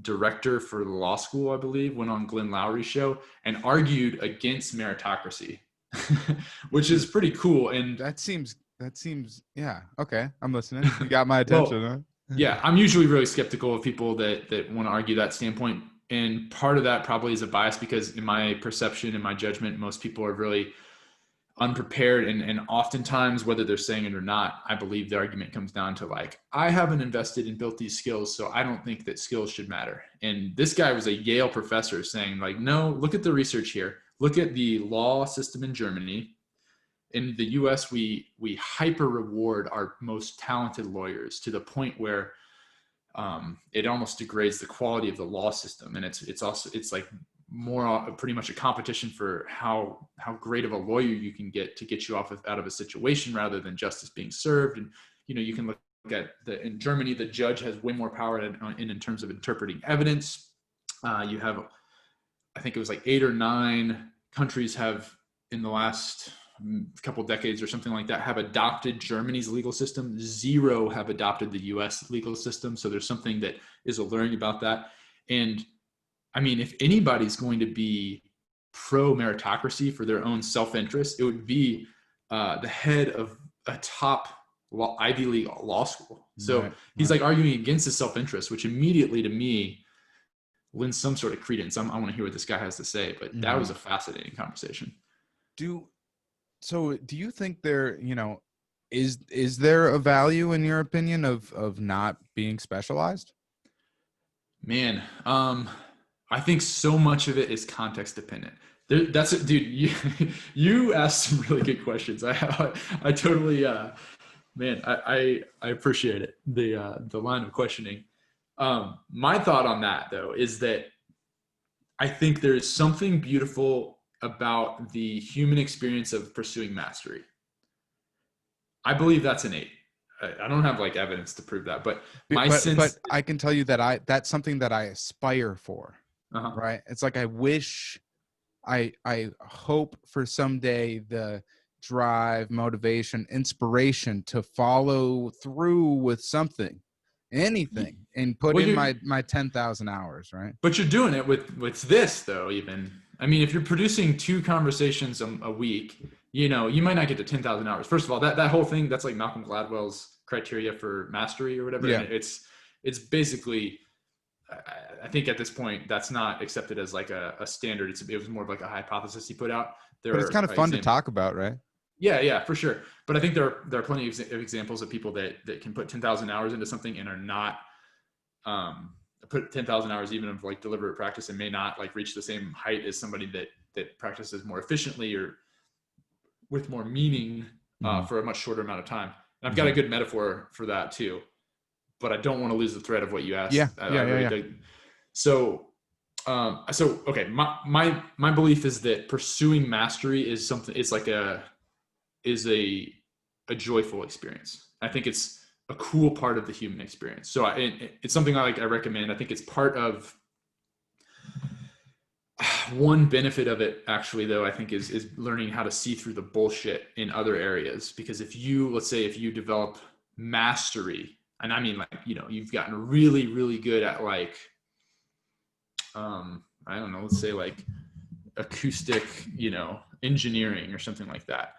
director for the law school, I believe, went on Glenn Lowry's show and argued against meritocracy, which is pretty cool. And that seems, yeah. Okay. I'm listening. You got my attention. Well, yeah. I'm usually really skeptical of people that want to argue that standpoint. And part of that probably is a bias because in my perception, in my judgment, most people are really unprepared. And oftentimes, whether they're saying it or not, I believe the argument comes down to like, I haven't invested and built these skills, so I don't think that skills should matter. And this guy was a Yale professor saying like, no, look at the research here. Look at the law system in Germany. In the US, we hyper reward our most talented lawyers to the point where it almost degrades the quality of the law system. And it's like more pretty much a competition for how great of a lawyer you can get to get you out of a situation rather than justice being served. And, you can look at in Germany, the judge has way more power in terms of interpreting evidence. You have, I think it was like 8 or 9 countries have in the last couple decades or something like that have adopted Germany's legal system. 0 have adopted the US legal system. So there's something that is alluring about that. And I mean, if anybody's going to be pro meritocracy for their own self-interest, it would be the head of a top Ivy League law school. So he's like arguing against his self-interest, which immediately to me lends some sort of credence. I want to hear what this guy has to say, but that was a fascinating conversation. So do you think there, is there a value in your opinion of not being specialized? Man, I think so much of it is context dependent. That's it, dude. You asked some really good questions. I totally, man, I appreciate it. The line of questioning. My thought on that though is that I think there is something beautiful about the human experience of pursuing mastery. I believe that's innate. I don't have like evidence to prove that, but but I can tell you that that's something that I aspire for. Right. It's like, I wish, I hope for someday the drive, motivation, inspiration to follow through with something, anything, and put in my 10,000 hours. Right. But you're doing it with this though, even. I mean, if you're producing 2 conversations a week, you might not get to 10,000 hours. First of all, that whole thing, that's like Malcolm Gladwell's criteria for mastery or whatever. Yeah. It's basically, I think at this point, that's not accepted as like a standard. It was more of like a hypothesis he put out. But it's kind of fun to talk about, right? Yeah, for sure. But I think there are plenty of examples of people that can put 10,000 hours into something and are not, put 10,000 hours even of like deliberate practice and may not like reach the same height as somebody that practices more efficiently or with more meaning for a much shorter amount of time. And I've got a good metaphor for that too, but I don't want to lose the thread of what you asked. Yeah. So okay. My belief is that pursuing mastery is something, it's like a joyful experience. I think it's a cool part of the human experience. So it's something I recommend. I think it's part of one benefit of it actually though, I think is learning how to see through the bullshit in other areas. Because let's say if you develop mastery and I mean, like, you've gotten really, really good at like, I don't know, let's say like acoustic, engineering or something like that.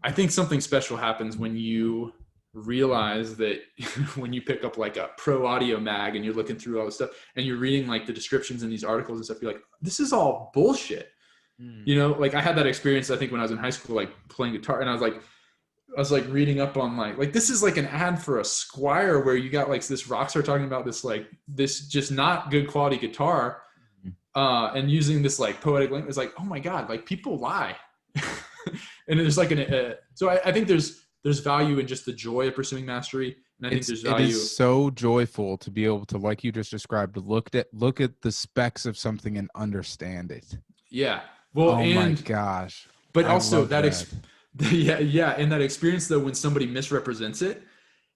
I think something special happens when you realize that when you pick up like a pro audio mag and you're looking through all this stuff and you're reading like the descriptions in these articles and stuff, you're like, this is all bullshit. Like I had that experience, I think, when I was in high school, like playing guitar, and I was like reading up on like this is like an ad for a Squire where you got like this rock star talking about this just not good quality guitar, and using this like poetic language. It's like, oh my God, like people lie. And there's like so I think there's value in just the joy of pursuing mastery. And I think there's value. It is so joyful to be able to, like you just described, look at the specs of something and understand it. Yeah. Well, oh my gosh. But also that and that experience though, when somebody misrepresents it,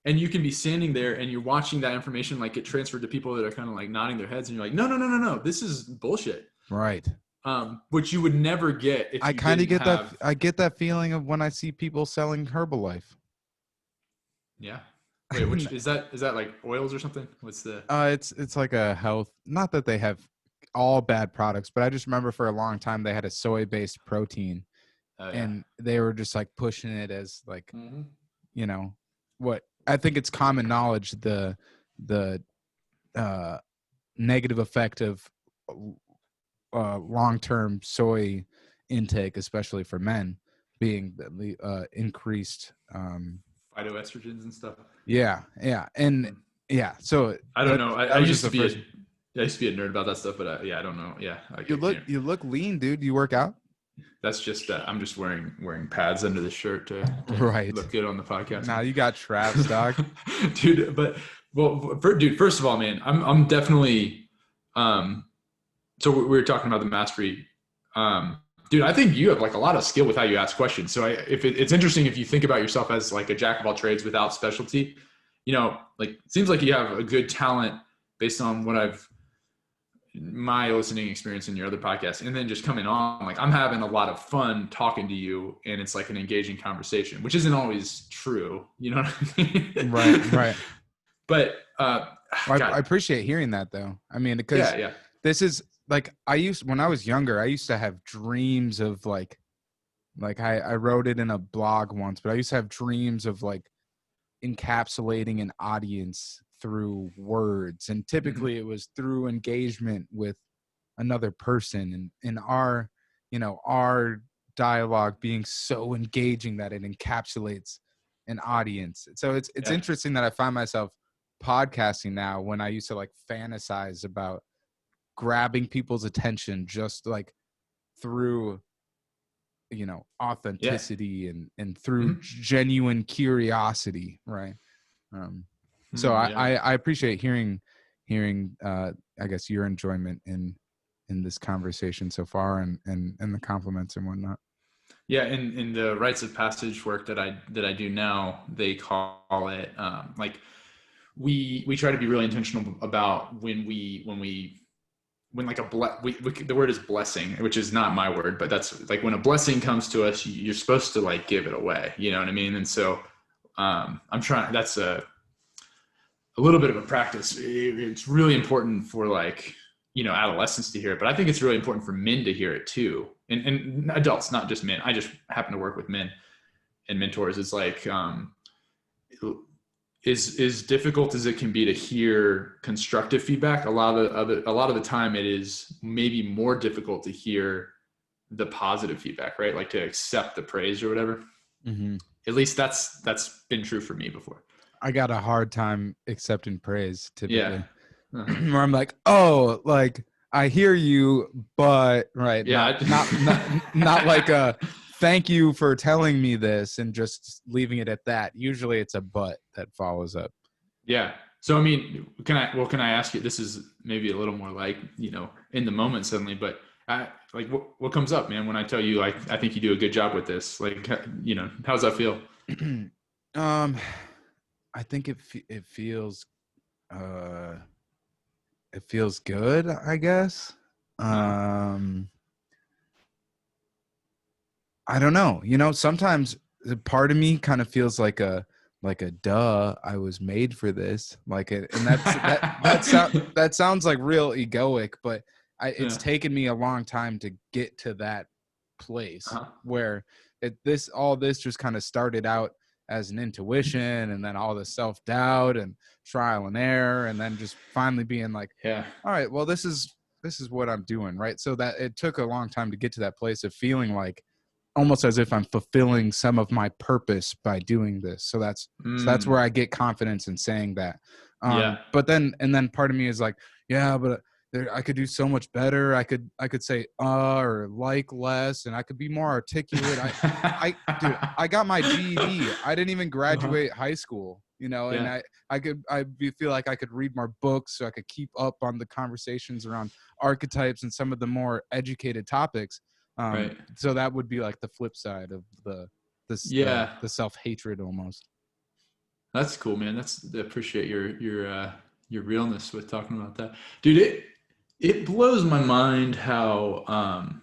and you can be standing there and you're watching that information like get transferred to people that are kind of like nodding their heads, and you're like, no, this is bullshit. Right. Which you would never get if I kind of get that. I get that feeling of when I see people selling Herbalife. Yeah. Wait, which is that like oils or something? What's the it's like a health, not that they have all bad products, but I just remember for a long time they had a soy-based protein. And they were just like pushing it as like, what I think it's common knowledge, the negative effect of long-term soy intake, especially for men, being the increased phytoestrogens and stuff. Yeah. And so I don't know. I used to be a nerd about that stuff, but I don't know. Yeah. You look lean, dude. You work out? That's just I'm just wearing pads under the shirt to look good on the podcast. Nah, you got traps, dog. Dude, first of all, man, I'm definitely so we were talking about the mastery. Dude, I think you have like a lot of skill with how you ask questions. So it's interesting if you think about yourself as like a jack of all trades without specialty. Like it seems like you have a good talent based on my listening experience in your other podcast, and then just coming on, like I'm having a lot of fun talking to you, and it's like an engaging conversation, which isn't always true. You know what I mean? Right. But I appreciate hearing that though. I mean, because this is like, when I was younger, I used to have dreams of like I wrote it in a blog once, but I used to have dreams of like encapsulating an audience through words, and typically it was through engagement with another person, and our dialogue being so engaging that it encapsulates an audience. So it's interesting that I find myself podcasting now when I used to like fantasize about grabbing people's attention just like through authenticity and through genuine curiosity, right? So I appreciate hearing I guess your enjoyment in this conversation so far, and the compliments and whatnot. Yeah, in the rites of passage work that I do now, they call it like we try to be really intentional about when like the word is blessing, which is not my word, but that's like when a blessing comes to us, you're supposed to like give it away. You know what I mean? And so I'm trying. That's a little bit of a practice. It's really important for like, adolescents to hear it, but I think it's really important for men to hear it too. And adults, not just men. I just happen to work with men and mentors. It's like, as difficult as it can be to hear constructive feedback, a lot of the time it is maybe more difficult to hear the positive feedback, right? Like to accept the praise or whatever. Mm-hmm. At least that's been true for me before. I got a hard time accepting praise typically. Yeah. Uh-huh. Where I'm like, oh, like I hear you, but not like a thank you for telling me this and just leaving it at that. Usually it's a but that follows up. Yeah. So I mean, can I ask you? This is maybe a little more like in the moment suddenly, but like what comes up, man, when I tell you like I think you do a good job with this? Like how's that feel? I think it feels good, I guess. I don't know. Sometimes part of me kind of feels like a like a duh, I was made for this. Like it, and that sounds like real egoic, but it's taken me a long time to get to that place where all this just kind of started out as an intuition, and then all the self-doubt and trial and error, and then just finally being like, all right, well, this is what I'm doing, right? So that it took a long time to get to that place of feeling like almost as if I'm fulfilling some of my purpose by doing this. So that's where I get confidence in saying that. But then part of me is like, yeah, but I could do so much better. I could say or like less, and I could be more articulate. Dude, I got my GED. I didn't even graduate high school, and I feel like I could read more books so I could keep up on the conversations around archetypes and some of the more educated topics. So that would be like the flip side of the self-hatred almost. That's cool, man. I appreciate your realness with talking about that, dude. It blows my mind how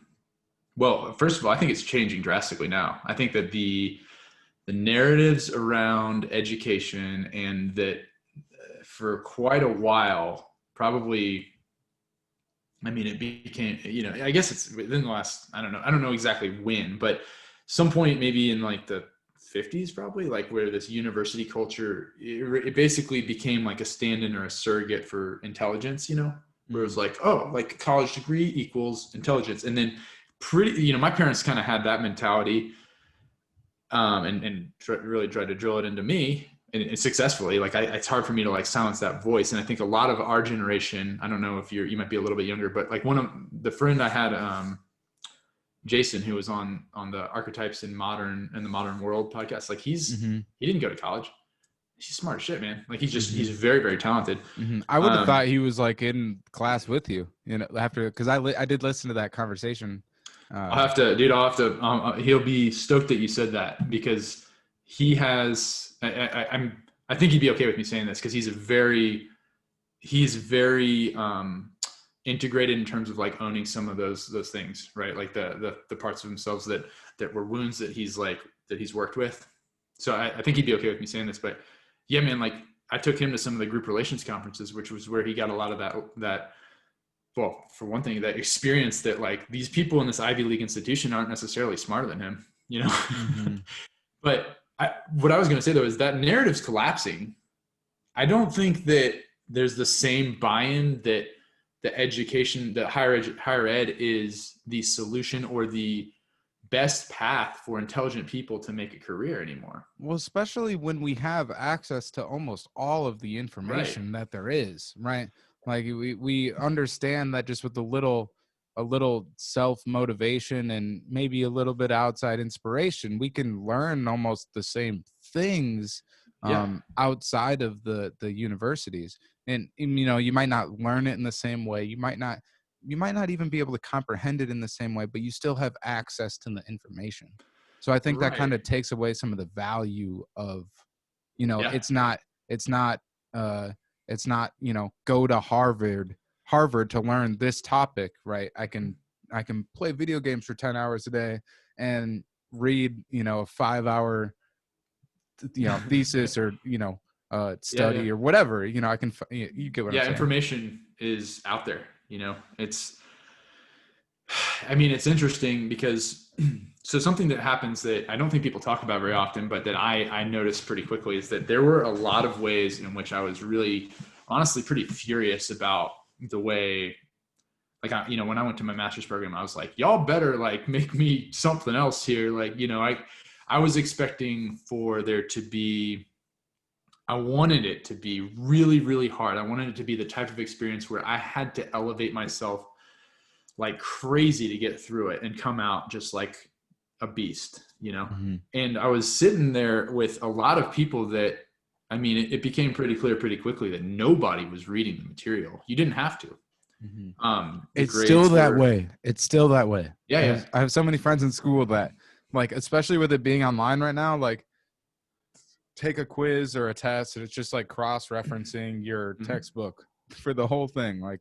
well, first of all, I think it's changing drastically now. I think that the narratives around education, and that for quite a while, probably, I mean, it became, I guess it's within the last, I don't know exactly when, but some point maybe in like the 50s, probably, like where this university culture, it basically became like a stand-in or a surrogate for intelligence, where it was like, oh, like a college degree equals intelligence. And then my parents kind of had that mentality, and really tried to drill it into me, and successfully. Like it's hard for me to like silence that voice. And I think a lot of our generation, I don't know if you might be a little bit younger, but like one of the friend I had, Jason, who was on the Archetypes in the Modern World podcast, like he didn't go to college. He's smart as shit, man. Like he's very, very talented. I would have thought he was like in class with you, after, because I did listen to that conversation. I'll have to, he'll be stoked that you said that, because he has, I think he'd be okay with me saying this, because he's very integrated in terms of like owning some of those things, right? Like the parts of themselves that were wounds that he's worked with. So I think he'd be okay with me saying this, but yeah, man, like I took him to some of the group relations conferences, which was where he got a lot of that, well, for one thing, that experience that like these people in this Ivy League institution aren't necessarily smarter than him, But what I was going to say though, is that narrative's collapsing. I don't think that there's the same buy-in that the education, that higher ed is the solution or the best path for intelligent people to make a career anymore. Well, especially when we have access to almost all of the information that there is, right? Like we understand that just with a little self-motivation and maybe a little bit outside inspiration, we can learn almost the same things outside of the universities. And you might not learn it in the same way. You might not even be able to comprehend it in the same way, but you still have access to the information. So I think that kind of takes away some of the value of, it's not, go to Harvard to learn this topic, right? I can play video games for 10 hours a day and read, a 5-hour, thesis or, study or whatever, I can, you get what I'm saying. Information is out there, it's interesting because, so something that happens that I don't think people talk about very often, but that I noticed pretty quickly, is that there were a lot of ways in which I was really, honestly, pretty furious about the way, like, when I went to my master's program, I was like, y'all better like make me something else here. Like, I was expecting for there to be, I wanted it to be really, really hard. I wanted it to be the type of experience where I had to elevate myself like crazy to get through it and come out just like a beast, And I was sitting there with a lot of people that, it became pretty clear pretty quickly that nobody was reading the material. You didn't have to. It's still that way. It's still that way. Yeah. I have so many friends in school that, like, especially with it being online right now, like, take a quiz or a test and it's just like cross-referencing your textbook for the whole thing. Like,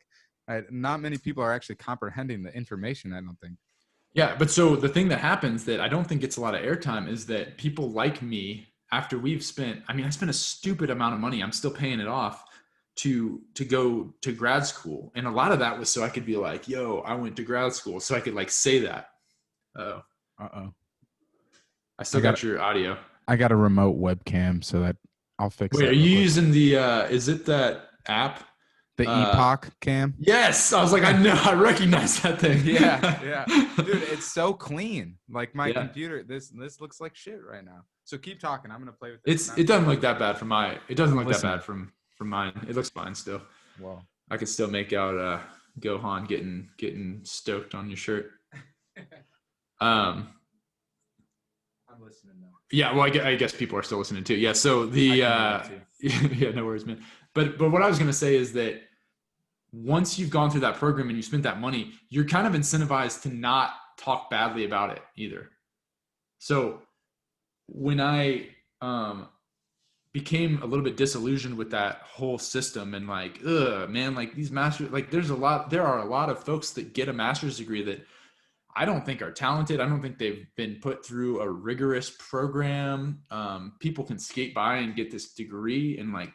not many people are actually comprehending the information, I don't think. Yeah, but so the thing that happens that I don't think gets a lot of airtime is that people like me after we've spent, I spent a stupid amount of money. I'm still paying it off to go to grad school. And a lot of that was so I could be like, yo, I went to grad school. So I could like say that. Uh-oh. I still got your audio. I got a remote webcam, so that I'll fix Wait, that. are you using the, is it that app? The Epoch cam? Yes. I was like, I know, I recognize that thing. Yeah. Dude, it's so clean. Like my computer, this looks like shit right now. So keep talking. I'm going to play with this. It doesn't look that bad from mine. It doesn't look that bad from mine. It looks fine still. Well, I can still make out Gohan getting stoked on your shirt. I'm listening now. Yeah, well, I guess people are still listening too. Yeah, so the yeah, no worries, man. But what I was gonna say is that once you've gone through that program and you spent that money, you're kind of incentivized to not talk badly about it either. So when I became a little bit disillusioned with that whole system and like, man, like these masters, like there are a lot of folks that get a master's degree that I don't think are talented. I don't think they've been put through a rigorous program. People can skate by and get this degree and like,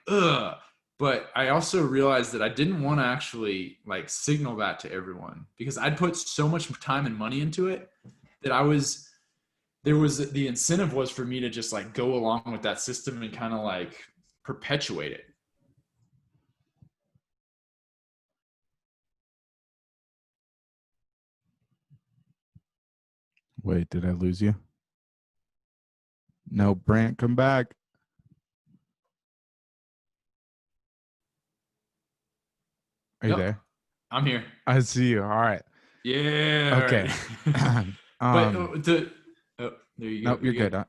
but I also realized that I didn't want to actually like signal that to everyone because I'd put so much time and money into it that the incentive was for me to just like go along with that system and kind of like perpetuate it. Wait, did I lose you? No, Brant, come back. Are you there? I'm here. I see you. All right. Yeah. Okay. Right. But there you go. Nope, you're good.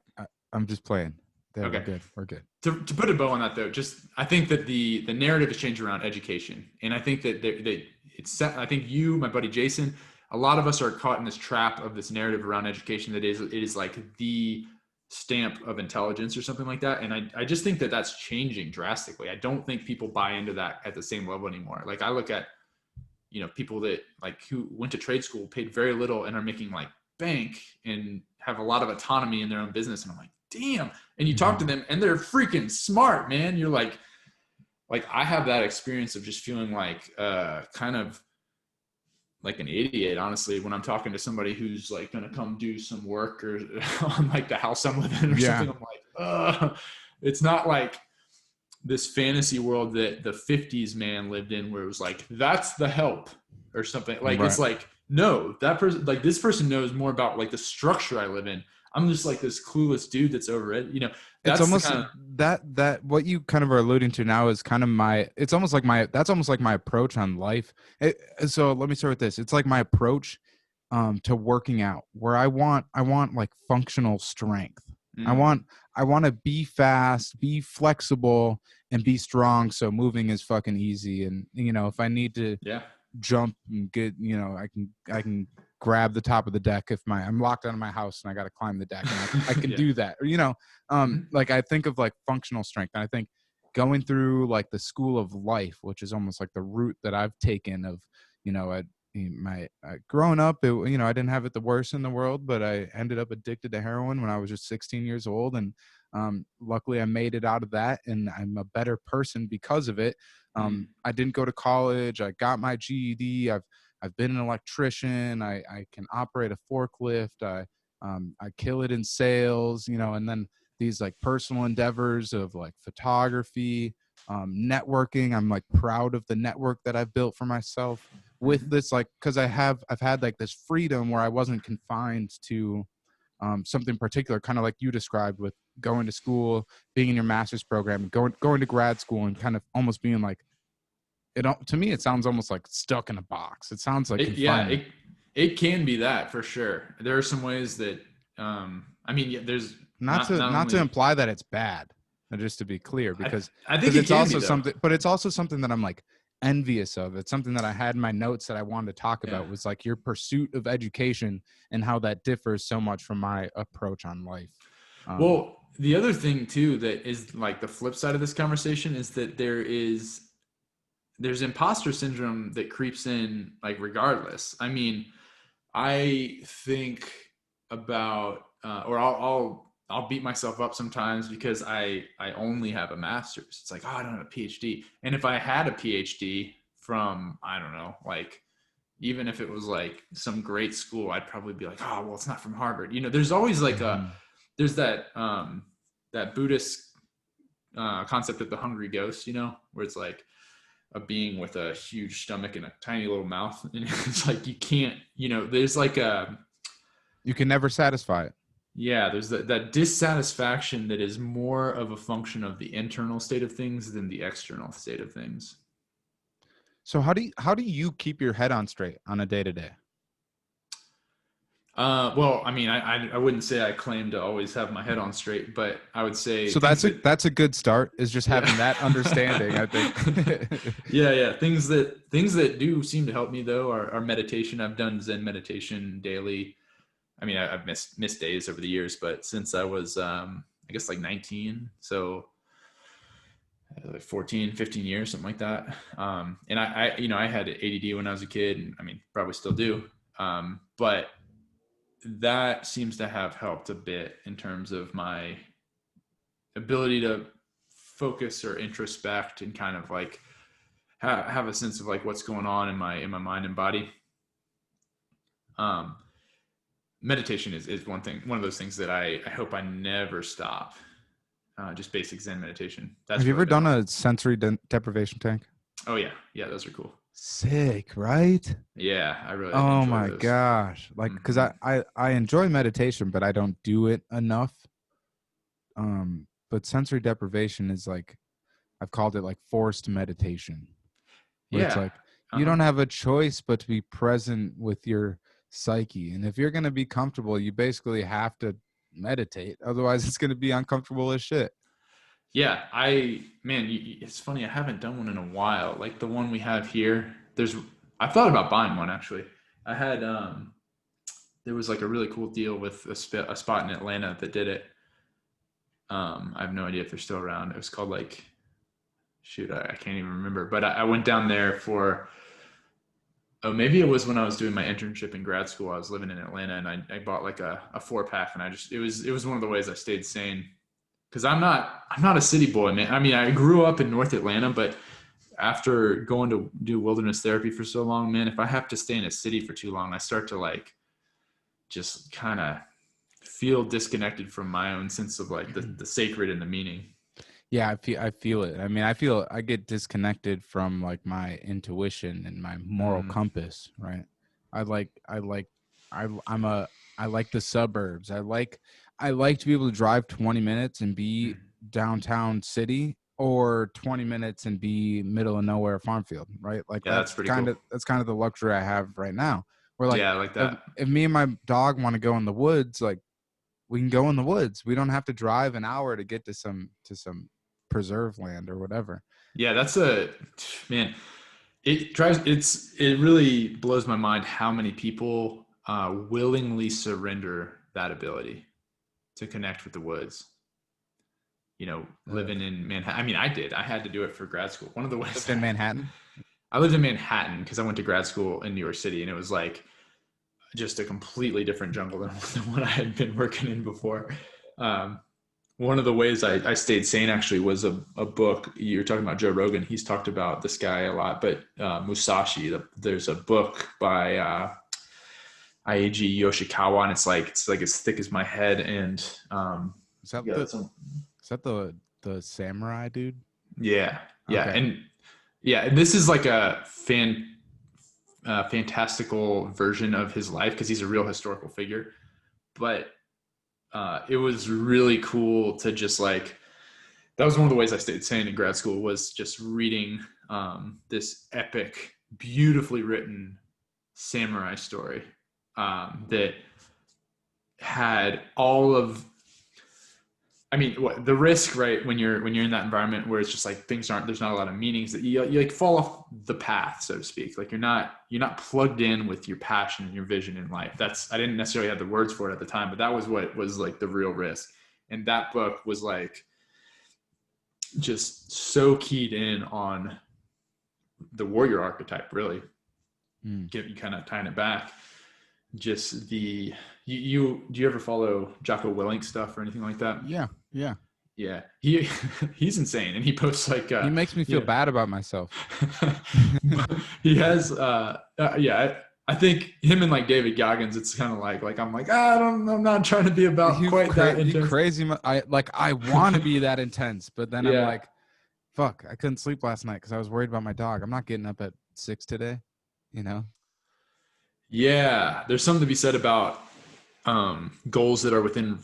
I'm just playing. There, okay. We're good. To put a bow on that though, I think that the narrative has changed around education, and I think that I think you, my buddy Jason, a lot of us are caught in this trap of this narrative around education that it is like the stamp of intelligence or something like that. And I just think that that's changing drastically. I don't think people buy into that at the same level anymore. Like I look at, people that like who went to trade school, paid very little and are making like bank and have a lot of autonomy in their own business. And I'm like, damn. And you talk to them and they're freaking smart, man. You're like I have that experience of just feeling like kind of like an idiot, honestly, when I'm talking to somebody who's like going to come do some work or on like the house I'm living or something. I'm like, it's not like this fantasy world that the 50s man lived in where it was like, that's the help or something. Like, It's like, no, that person, like this person knows more about like the structure I live in. I'm just like this clueless dude that's over it. That's almost that what you kind of are alluding to now is kind of that's almost like my approach on life. So let me start with this. It's like my approach to working out where I want like functional strength. I want to be fast, be flexible, and be strong. So moving is fucking easy. And if I need to jump and get, I can grab the top of the deck if I'm locked out of my house and I got to climb the deck and I can do that. Or, like I think of like functional strength. And I think going through like the school of life, which is almost like the route that I've taken of, growing up, I didn't have it the worst in the world, but I ended up addicted to heroin when I was just 16 years old. And luckily I made it out of that and I'm a better person because of it. I didn't go to college. I got my GED. I've been an electrician. I can operate a forklift. I kill it in sales, and then these like personal endeavors of like photography, networking. I'm like proud of the network that I've built for myself with this, like, cause I've had like this freedom where I wasn't confined to something particular, kind of like you described with going to school, being in your master's program, going to grad school and kind of almost being like, to me, it sounds almost like stuck in a box. It sounds like it can be that for sure. There are some ways that there's not to imply that it's bad, just to be clear, because I think it's also something, but it's also something that I'm like envious of. It's something that I had in my notes that I wanted to talk about was like your pursuit of education and how that differs so much from my approach on life. Well, the other thing too that is like the flip side of this conversation is that there's imposter syndrome that creeps in like regardless. I think about or I'll I'll beat myself up sometimes because I only have a master's. It's like, oh, I don't have a PhD. And if I had a PhD from, I don't know, like, even if it was like some great school, I'd probably be like, oh, well, it's not from Harvard. You know, there's always like there's that that Buddhist concept of the hungry ghost, you know, where it's like a being with a huge stomach and a tiny little mouth. And it's like, you can't, you know, there's like you can never satisfy it. Yeah, there's that dissatisfaction that is more of a function of the internal state of things than the external state of things. So how do you keep your head on straight on a day to day? Well, I mean, I wouldn't say I claim to always have my head on straight, but I would say so that's a good start, is just having that understanding, I think. yeah. Things that do seem to help me though are meditation. I've done Zen meditation daily. I mean, I've missed days over the years, but since I was, I guess like 19, so like 14, 15 years, something like that. And I, you know, I had ADD when I was a kid, and I mean, probably still do. But that seems to have helped a bit in terms of my ability to focus or introspect and kind of like have a sense of like what's going on in my mind and body. Meditation is one of those things that I hope I never stop. Just basic Zen meditation. Have you ever done a sensory deprivation tank? Oh yeah, those are cool. Sick, right? Yeah, I really. Oh enjoy my those. gosh! Like, because I enjoy meditation, but I don't do it enough. But sensory deprivation is like, I've called it like forced meditation. Where it's like you don't have a choice but to be present with your psyche, and if you're going to be comfortable, you basically have to meditate. Otherwise, it's going to be uncomfortable as shit. Yeah, it's funny. I haven't done one in a while. Like the one we have here. I thought about buying one actually. I had there was like a really cool deal with a spot in Atlanta that did it. I have no idea if they're still around. It was called like, shoot, I can't even remember. But I went down there for, oh, maybe it was when I was doing my internship in grad school. I was living in Atlanta, and I bought like a 4-pack, and it was one of the ways I stayed sane. Because I'm not a city boy, man. I mean, I grew up in North Atlanta, but after going to do wilderness therapy for so long, man, if I have to stay in a city for too long, I start to like just kind of feel disconnected from my own sense of like the sacred and the meaning. Yeah, I feel it. I mean, I get disconnected from like my intuition and my moral compass, right? I like the suburbs. I like to be able to drive 20 minutes and be downtown city, or 20 minutes and be middle of nowhere farm field, right? Like that's pretty cool. That's kind of the luxury I have right now. Where like, I like that. If me and my dog want to go in the woods, like we can go in the woods. We don't have to drive an hour to get to some preserve land or whatever. Yeah, that's man. It really blows my mind how many people willingly surrender that ability to connect with the woods. You know, living in Manhattan. I mean, I had to do it for grad school. One of the ways lived in Manhattan. I lived in Manhattan because I went to grad school in New York City, and it was like just a completely different jungle than what I had been working in before. One of the ways I stayed sane actually was a book. You're talking about Joe Rogan. He's talked about this guy a lot, but Musashi, there's a book by Eiji Yoshikawa, and it's like as thick as my head. And is that the samurai dude? Yeah. Okay. And this is like a fantastical version of his life because he's a real historical figure. But it was really cool to just like, that was one of the ways I stayed sane in grad school, was just reading this epic, beautifully written samurai story that had all of, I mean, the risk, right? When you're in that environment where it's just like there's not a lot of meanings, that you like fall off the path, so to speak. Like you're not plugged in with your passion and your vision in life. I didn't necessarily have the words for it at the time, but that was what was like the real risk. And that book was like just so keyed in on the warrior archetype, really. You kind of tying it back. just do you ever follow Jocko Willink stuff or anything like that? Yeah, yeah. Yeah, he's insane, and he posts like He makes me feel you bad about myself. know, he has yeah. I think him and like David Goggins, it's kind of like I'm like I'm not trying to be about quite that You intense. crazy. I want to be that intense, but then I'm Yeah, like, fuck, I couldn't sleep last night because I was worried about my dog. I'm not getting up at 6 today, you know? yeah. There's something to be said about goals that are within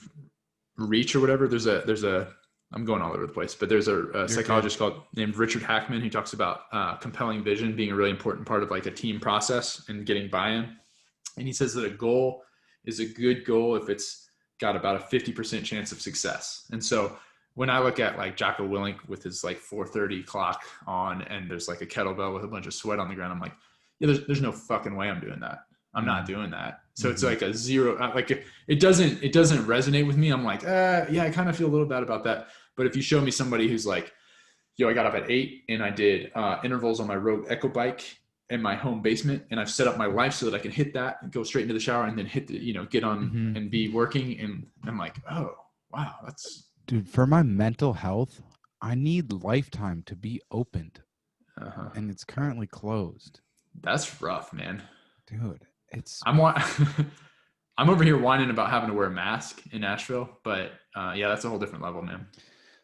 reach or whatever. There's a I'm going all over the place, but there's a You're good. psychologist named Richard Hackman who talks about compelling vision being a really important part of like a team process and getting buy-in. And he says that a goal is a good goal if it's got about a 50% chance of success. And so when I look at like Jocko Willink with his like 4:30 clock on and there's like a kettlebell with a bunch of sweat on the ground, I'm like, yeah, there's no fucking way I'm doing that. I'm not doing that. So it's like a zero, like it doesn't resonate with me. I'm like, yeah, I kind of feel a little bad about that. But if you show me somebody who's like, yo, I got up at 8 and I did intervals on my Rogue Echo bike in my home basement, and I've set up my life so that I can hit that and go straight into the shower and then hit the, get on Mm-hmm. and be working. And I'm like, oh, wow, that's Dude, for my mental health, I need Lifetime to be opened, and it's currently closed. that's rough, man. Dude, it's I'm I'm over here whining about having to wear a mask in Nashville, but yeah, that's a whole different level, man.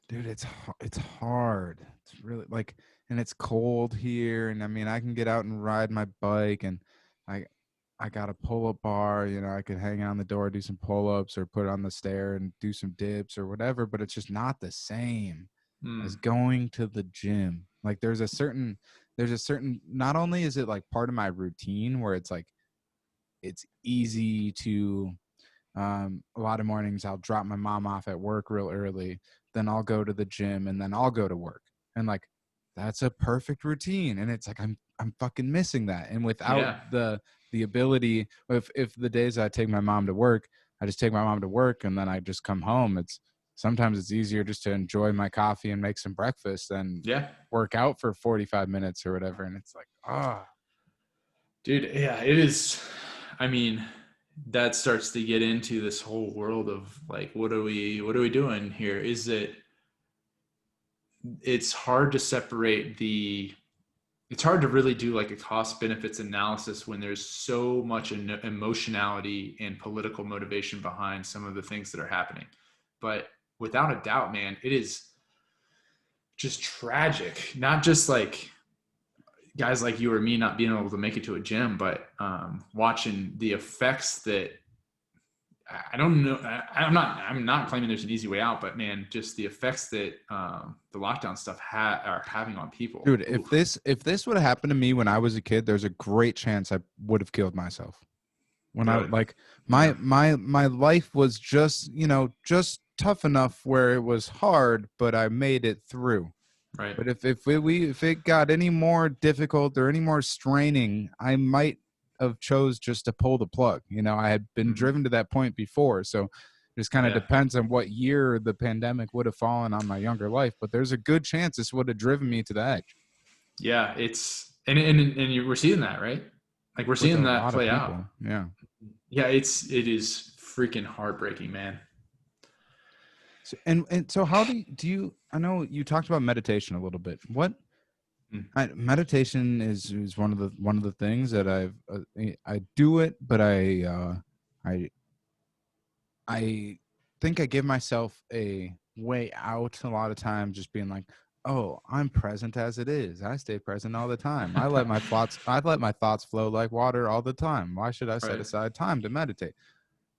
dude, it's hard. It's really like, and it's cold here, and I mean, I can get out and ride my bike, and I I got a pull-up bar. I could hang out on the door, do some pull-ups, or put it on the stair and do some dips or whatever. But it's just not the same as going to the gym. Like there's a certain. Not only is it like part of my routine where it's like it's easy to a lot of mornings I'll drop my mom off at work real early, then I'll go to the gym, and then I'll go to work. And like that's a perfect routine. And it's like I'm fucking missing that. And without Yeah. the ability, if the days I take my mom to work, I just take my mom to work and then I just come home. Sometimes it's easier just to enjoy my coffee and make some breakfast than Yeah. work out for 45 minutes or whatever. And it's like, Dude, yeah, it is. I mean, that starts to get into this whole world of like, what are we doing here? Is it, it's hard to separate it's hard to really do like a cost benefits analysis when there's so much emotionality and political motivation behind some of the things that are happening. But without a doubt, man, it is just tragic. Not just like guys like you or me not being able to make it to a gym, but watching the effects that I don't know. I'm not claiming there's an easy way out, but man, just the effects that the lockdown stuff are having on people. dude, Oof. if this would have happened to me when I was a kid, there's a great chance I would have killed myself. When I Really? like Yeah. my life was just just tough enough where it was hard, but I made it through. Right. But if it got any more difficult or any more straining, I might have chose just to pull the plug. I had been Mm-hmm. driven to that point before, so it just kind of Yeah. depends on what year the pandemic would have fallen on my younger life. But there's a good chance this would have driven me to the edge Yeah. It's we're seeing that, right? Like we're with a seeing that lot of play out. people. Yeah. Yeah. It is freaking heartbreaking, man. So how do you? I know you talked about meditation a little bit. Meditation is one of the things that I do it, but I think I give myself a way out a lot of times, just being like, oh, I'm present as it is. I stay present all the time. I let my thoughts flow like water all the time. Why should I set Right. aside time to meditate?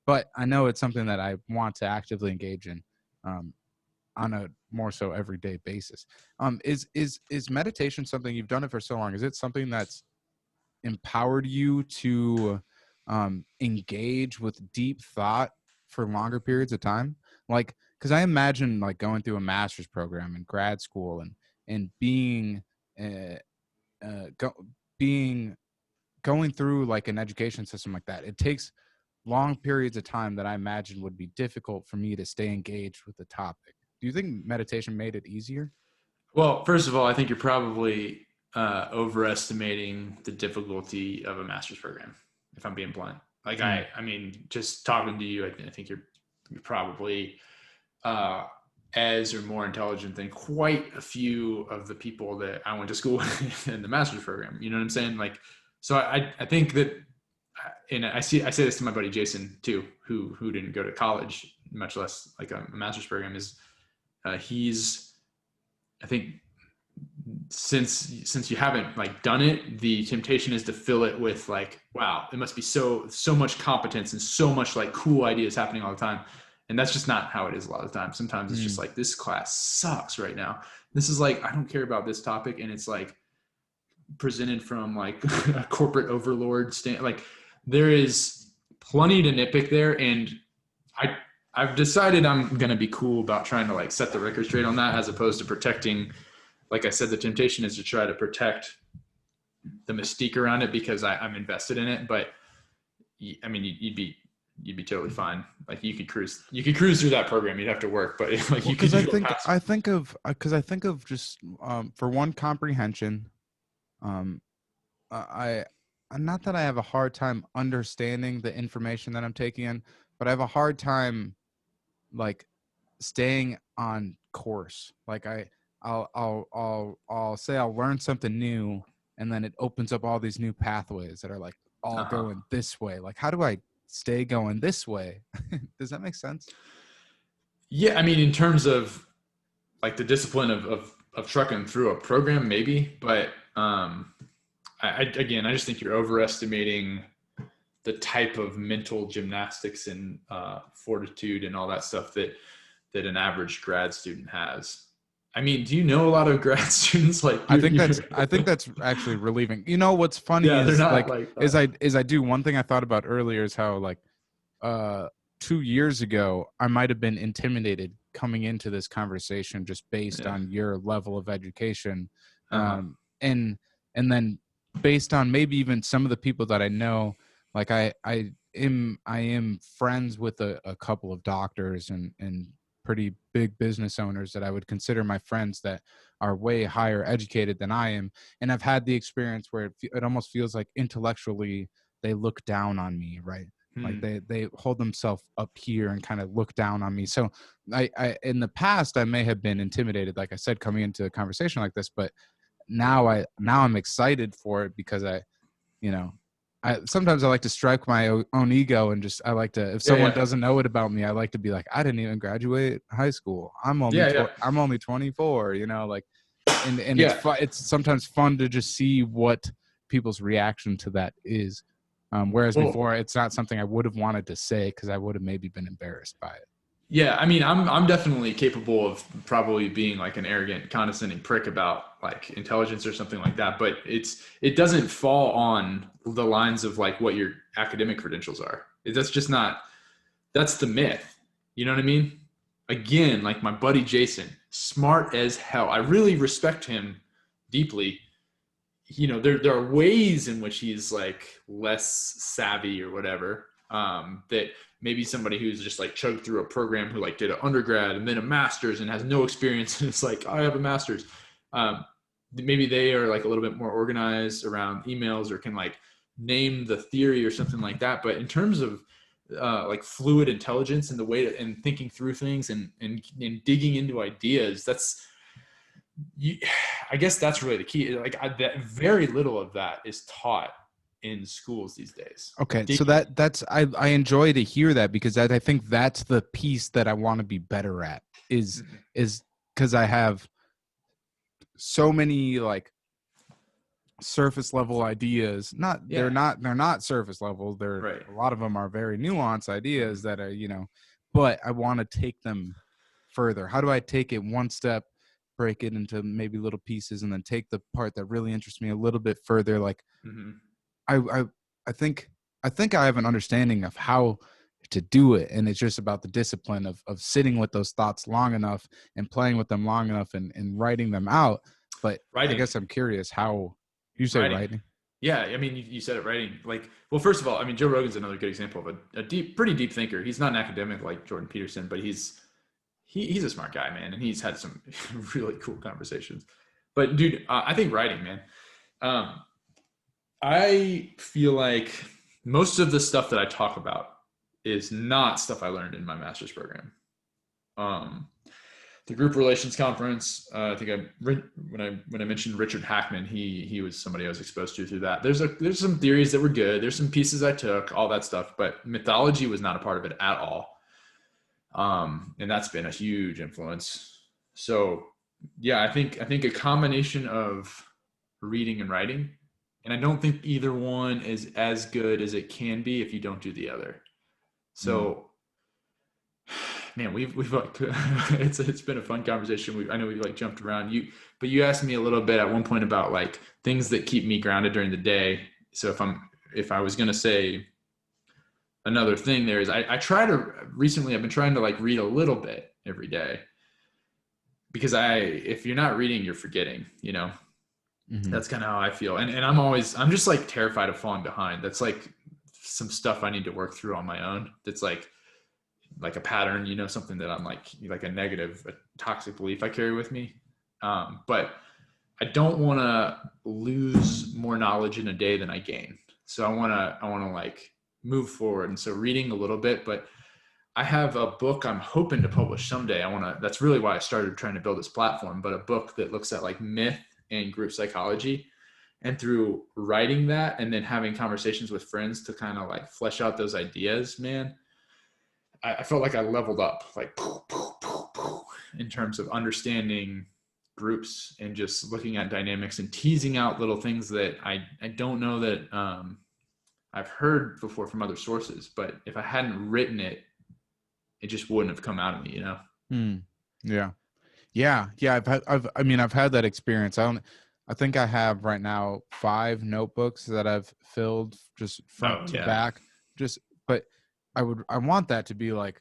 But I know it's something that I want to actively engage in. On a more so everyday basis. Is meditation something you've done it for so long? Is it something that's empowered you to engage with deep thought for longer periods of time? Like, because I imagine like going through a master's program in grad school and being uh, go, being going through like an education system like that. It takes long periods of time that I imagine would be difficult for me to stay engaged with the topic. Do you think meditation made it easier? Well, first of all, I think you're probably overestimating the difficulty of a master's program, if I'm being blunt. Like I mean, just talking to you, I think you're probably as or more intelligent than quite a few of the people that I went to school with in the master's program. You know what I'm saying? Like, so I think that, and I say this to my buddy Jason too, who didn't go to college, much less like a master's program. Is he's, I think, since you haven't like done it, the temptation is to fill it with like, wow, it must be so much competence and so much like cool ideas happening all the time. And that's just not how it is a lot of the time. Sometimes it's just like, this class sucks right now. This is like, I don't care about this topic. And it's like presented from like a corporate overlord stand. Like there is plenty to nitpick there. And I've decided I'm going to be cool about trying to like set the record straight on that, as opposed to protecting. Like I said, the temptation is to try to protect the mystique around it because I'm invested in it. But I mean, you'd be totally fine. Like you could cruise through that program. You'd have to work, but like you could. I think of just for one, comprehension. I not that I have a hard time understanding the information that I'm taking in, but I have a hard time like staying on course. Like I'll say I'll learn something new, and then it opens up all these new pathways that are like all going this way. Like, how do I stay going this way? Does that make sense? Yeah, I mean, in terms of like the discipline of trucking through a program, maybe, but I just think you're overestimating the type of mental gymnastics and fortitude and all that stuff that an average grad student has. I mean, do you know a lot of grad students? Like, I think that's actually relieving. You know, what's funny is I do one thing I thought about earlier is how like 2 years ago I might have been intimidated coming into this conversation just based on your level of education, and then based on maybe even some of the people that I know. Like I am friends with a couple of doctors and pretty big business owners that I would consider my friends that are way higher educated than I am. And I've had the experience where it almost feels like intellectually they look down on me, right? Like they hold themselves up here and kind of look down on me. So I in the past, I may have been intimidated, like I said, coming into a conversation like this, but now I'm excited for it because sometimes I like to strike my own ego and just, I like to, if someone doesn't know it about me, I like to be like, I didn't even graduate high school. I'm only 24, like, and it's sometimes fun to just see what people's reaction to that is. Whereas before it's not something I would have wanted to say because I would have maybe been embarrassed by it. Yeah, I mean, I'm definitely capable of probably being like an arrogant, condescending prick about like intelligence or something like that, but it doesn't fall on the lines of like what your academic credentials are. That's just not, that's the myth. You know what I mean? Again, like my buddy Jason, smart as hell. I really respect him deeply. There are ways in which he's like less savvy or whatever, that maybe somebody who's just like chugged through a program who like did an undergrad and then a master's and has no experience and it's like, I have a master's. Maybe they are like a little bit more organized around emails or can like name the theory or something like that. But in terms of like fluid intelligence and the way and thinking through things and digging into ideas, I guess that's really the key. Like very little of that is taught in schools these days. Okay, so that's I enjoy to hear that because I think that's the piece that I want to be better at is because I have so many like surface level ideas. They're not surface level. A lot of them are very nuanced ideas that are, but I want to take them further. How do I take it one step, break it into maybe little pieces, and then take the part that really interests me a little bit further? Like I think I have an understanding of how to do it, and it's just about the discipline of sitting with those thoughts long enough and playing with them long enough and writing them out. But writing. I guess I'm curious how you say writing. Yeah, I mean, you said it, writing. Like, well, first of all, I mean, Joe Rogan's another good example of a pretty deep thinker. He's not an academic like Jordan Peterson, but he's a smart guy, man, and he's had some really cool conversations. But dude, I think writing, man. I feel like most of the stuff that I talk about is not stuff I learned in my master's program. The group relations conference, I think when I mentioned Richard Hackman, he was somebody I was exposed to through that. There's some theories that were good. There's some pieces I took, all that stuff, but mythology was not a part of it at all. And that's been a huge influence. So yeah, I think a combination of reading and writing, and I don't think either one is as good as it can be if you don't do the other. So man, we've it's been a fun conversation. I know we've like jumped around but you asked me a little bit at one point about like things that keep me grounded during the day. So if I was going to say another thing there is recently I've been trying to like read a little bit every day, because if you're not reading, you're forgetting, That's kind of how I feel. And I'm just like terrified of falling behind. That's like some stuff I need to work through on my own. That's like a pattern, something that I'm like a negative, a toxic belief I carry with me. But I don't want to lose more knowledge in a day than I gain. So I want to like move forward. And so reading a little bit, but I have a book I'm hoping to publish someday. That's really why I started trying to build this platform, but a book that looks at like myth and group psychology. And through writing that and then having conversations with friends to kind of like flesh out those ideas, man, I felt like I leveled up, like in terms of understanding groups and just looking at dynamics and teasing out little things that I don't know that I've heard before from other sources, but if I hadn't written it, it just wouldn't have come out of me, Yeah. I've had that experience. I think I have right now 5 notebooks that I've filled just front to back. But I want that to be like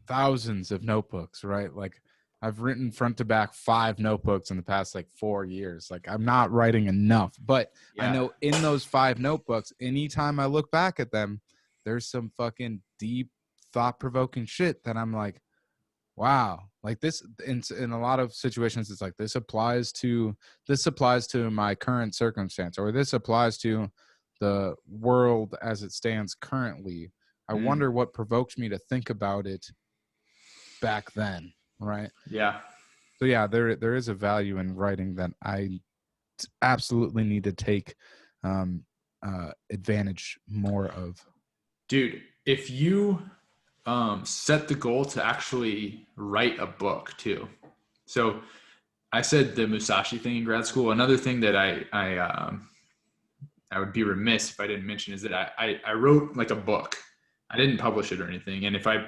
thousands of notebooks, right? Like I've written front to back 5 notebooks in the past like 4 years. Like I'm not writing enough, but I know in those 5 notebooks, anytime I look back at them, there's some fucking deep thought-provoking shit that I'm like, wow, like this in a lot of situations, it's like this applies to my current circumstance, or this applies to the world as it stands currently. I wonder what provoked me to think about it back then, right? Yeah. So yeah, there is a value in writing that I absolutely need to take advantage more of. Dude, if you set the goal to actually write a book too. So I said the Musashi thing in grad school. Another thing that I would be remiss if I didn't mention is that I wrote like a book. I didn't publish it or anything. And if I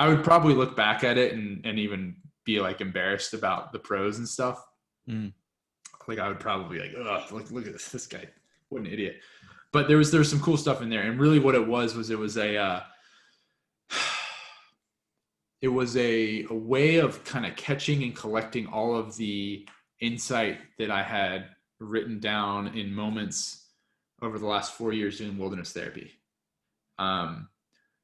would probably look back at it and even be like embarrassed about the prose and stuff. Like I would probably be like, ugh, look at this guy, what an idiot. But there was some cool stuff in there. And really what it was it was a way of kind of catching and collecting all of the insight that I had written down in moments over the last 4 years doing wilderness therapy.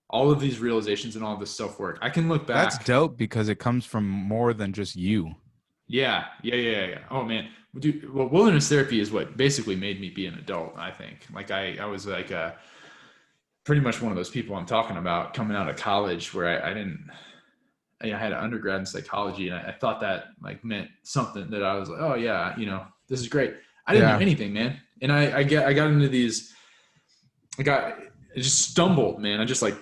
All of these realizations and all of this self-work. I can look back. That's dope because it comes from more than just you. Yeah. Oh man. Dude, well, wilderness therapy is what basically made me be an adult, I think. Like I was like pretty much one of those people I'm talking about coming out of college where I had an undergrad in psychology, and I thought that like meant something that I was like, oh yeah, this is great. I didn't know anything, man. And I got into these, I just stumbled, man. I just like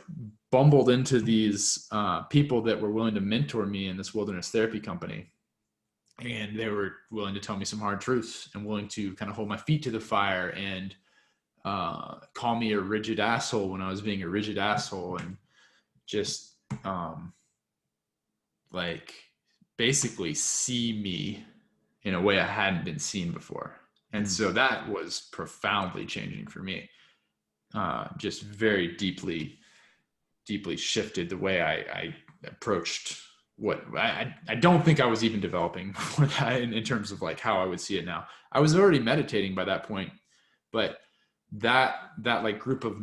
bumbled into these people that were willing to mentor me in this wilderness therapy company. And they were willing to tell me some hard truths and willing to kind of hold my feet to the fire and call me a rigid asshole when I was being a rigid asshole, and just like basically see me in a way I hadn't been seen before. And so that was profoundly changing for me. Just very deeply shifted the way I approached what I don't think I was even developing before that in terms of like how I would see it now. I was already meditating by that point, but that like group of,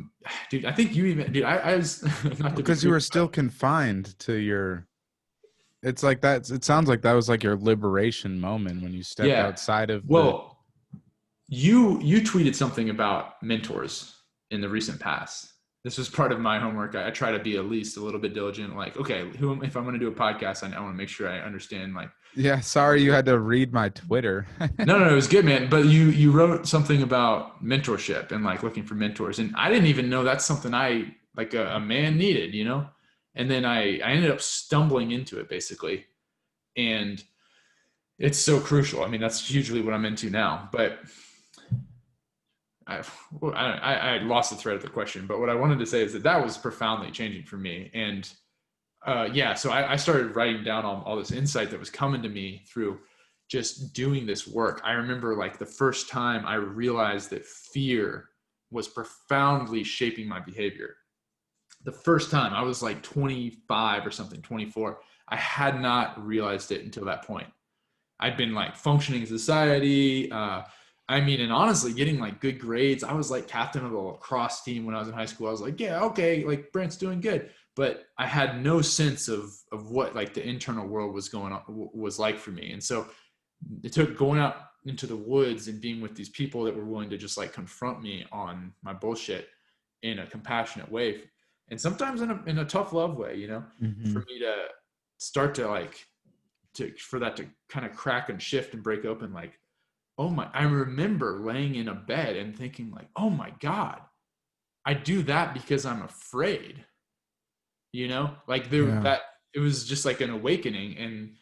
dude, I think you even, dude, I was not because you were still confined to your, it's like that. It sounds like that was like your liberation moment when you stepped outside of you tweeted something about mentors. in the recent past. This was part of my homework. I try to be at least a little bit diligent. Like, okay, if I'm going to do a podcast, I want to make sure I understand. Like, Yeah, sorry you had to read my Twitter. no, it was good, man. But you wrote something about mentorship and like looking for mentors, and I didn't even know that's something I like a man needed, you know. And then I ended up stumbling into it basically, and it's so crucial. I mean, that's hugely what I'm into now. But I lost the thread of the question. But what I wanted to say is that was profoundly changing for me. And so I started writing down all this insight that was coming to me through just doing this work. I remember like the first time I realized that fear was profoundly shaping my behavior. The first time I was like 25 or something, 24. I had not realized it until that point. I'd been like functioning in society. And honestly, getting like good grades. I was like captain of the lacrosse team when I was in high school. I was like, yeah, okay, like Brant's doing good. But I had no sense of what like the internal world was like for me. And so it took going out into the woods and being with these people that were willing to just like confront me on my bullshit in a compassionate way. And sometimes in a tough love way, you know, for me to start to for that to kind of crack and shift and break open. Like, I remember laying in a bed and thinking like, oh my God, I do that because I'm afraid, you know, like that it was just like an awakening. And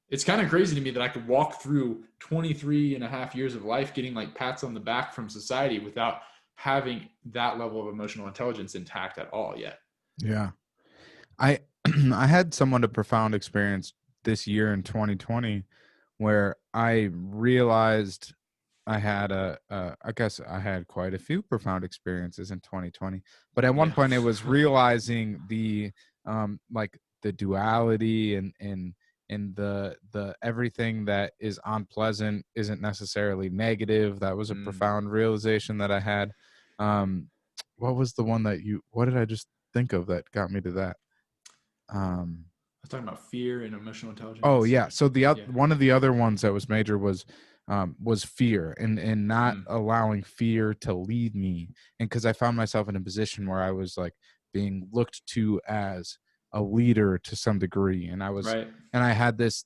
it's kind of crazy to me that I could walk through 23 and a half years of life getting like pats on the back from society without having that level of emotional intelligence intact at all yet. Yeah. I had somewhat a profound experience this year in 2020 where I realized I had I guess I had quite a few profound experiences in 2020, but at one point it was realizing the like the duality and the everything that is unpleasant isn't necessarily negative. That was a profound realization that I had. What was the one what did I just think of that got me to that? I was talking about fear and emotional intelligence. Oh yeah. So one of the other ones that was major was fear and not allowing fear to lead me. And because I found myself in a position where I was like being looked to as a leader to some degree. And I had this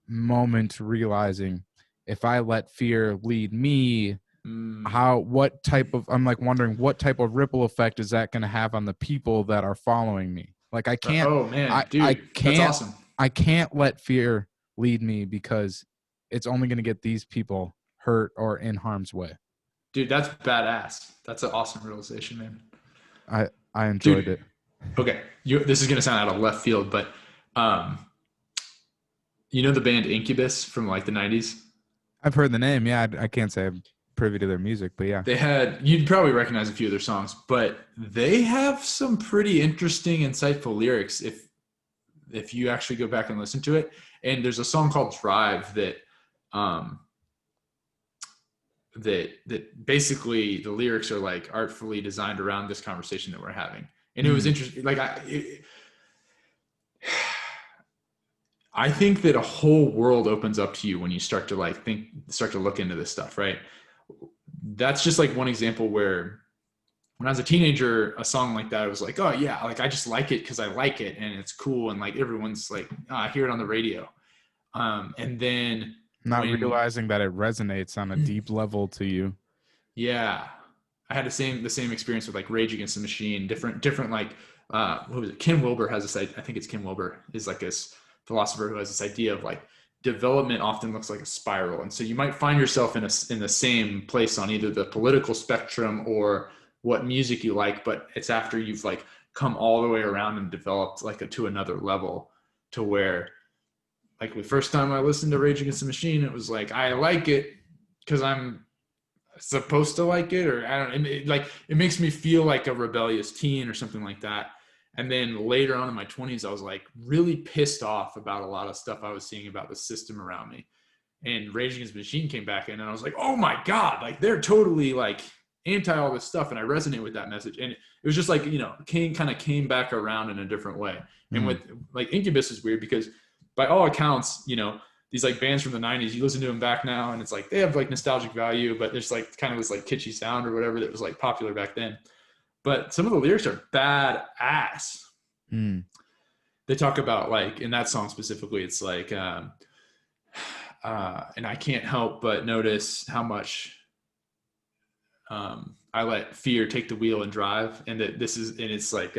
moment realizing if I let fear lead me, I'm like wondering what type of ripple effect is that going to have on the people that are following me? Like I can't, that's awesome. I can't let fear lead me because it's only going to get these people hurt or in harm's way. Dude, that's badass. That's an awesome realization, man. I enjoyed it. Okay. This is going to sound out of left field, but you know the band Incubus from like the 90s? I've heard the name. Yeah. I can't say I'm privy to their music, but yeah. You'd probably recognize a few of their songs, but they have some pretty interesting, insightful lyrics if you actually go back and listen to it. And there's a song called Drive that basically the lyrics are like artfully designed around this conversation that we're having. And it was interesting. Like I think that a whole world opens up to you when you start to look into this stuff, right? That's just like one example where when I was a teenager, a song like that, I was like, oh yeah, like I just like it because I like it and it's cool. And like everyone's like, oh, I hear it on the radio. And then realizing that it resonates on a deep level to you. Yeah. I had the same experience with like Rage Against the Machine, different like, what was it? Ken Wilber has this, I think it's Ken Wilber is like this philosopher who has this idea of like development often looks like a spiral. And so you might find yourself in the same place on either the political spectrum or what music you like, but it's after you've like come all the way around and developed like to another level to where like the first time I listened to Rage Against the Machine, it was like, I like it because I'm supposed to like it, or I don't know, it makes me feel like a rebellious teen or something like that. And then later on in my 20s, I was like really pissed off about a lot of stuff I was seeing about the system around me. And Rage Against the Machine came back in and I was like, oh my God, like they're totally like anti all this stuff. And I resonate with that message. And it was just like, you know, came back around in a different way. And with like Incubus is weird because by all accounts, you know, these like bands from the 90s, you listen to them back now and it's like they have like nostalgic value, but there's like kind of this like kitschy sound or whatever that was like popular back then. But some of the lyrics are bad ass. They talk about like in that song specifically, it's like and I can't help but notice how much I let fear take the wheel and drive, and that this is, and it's like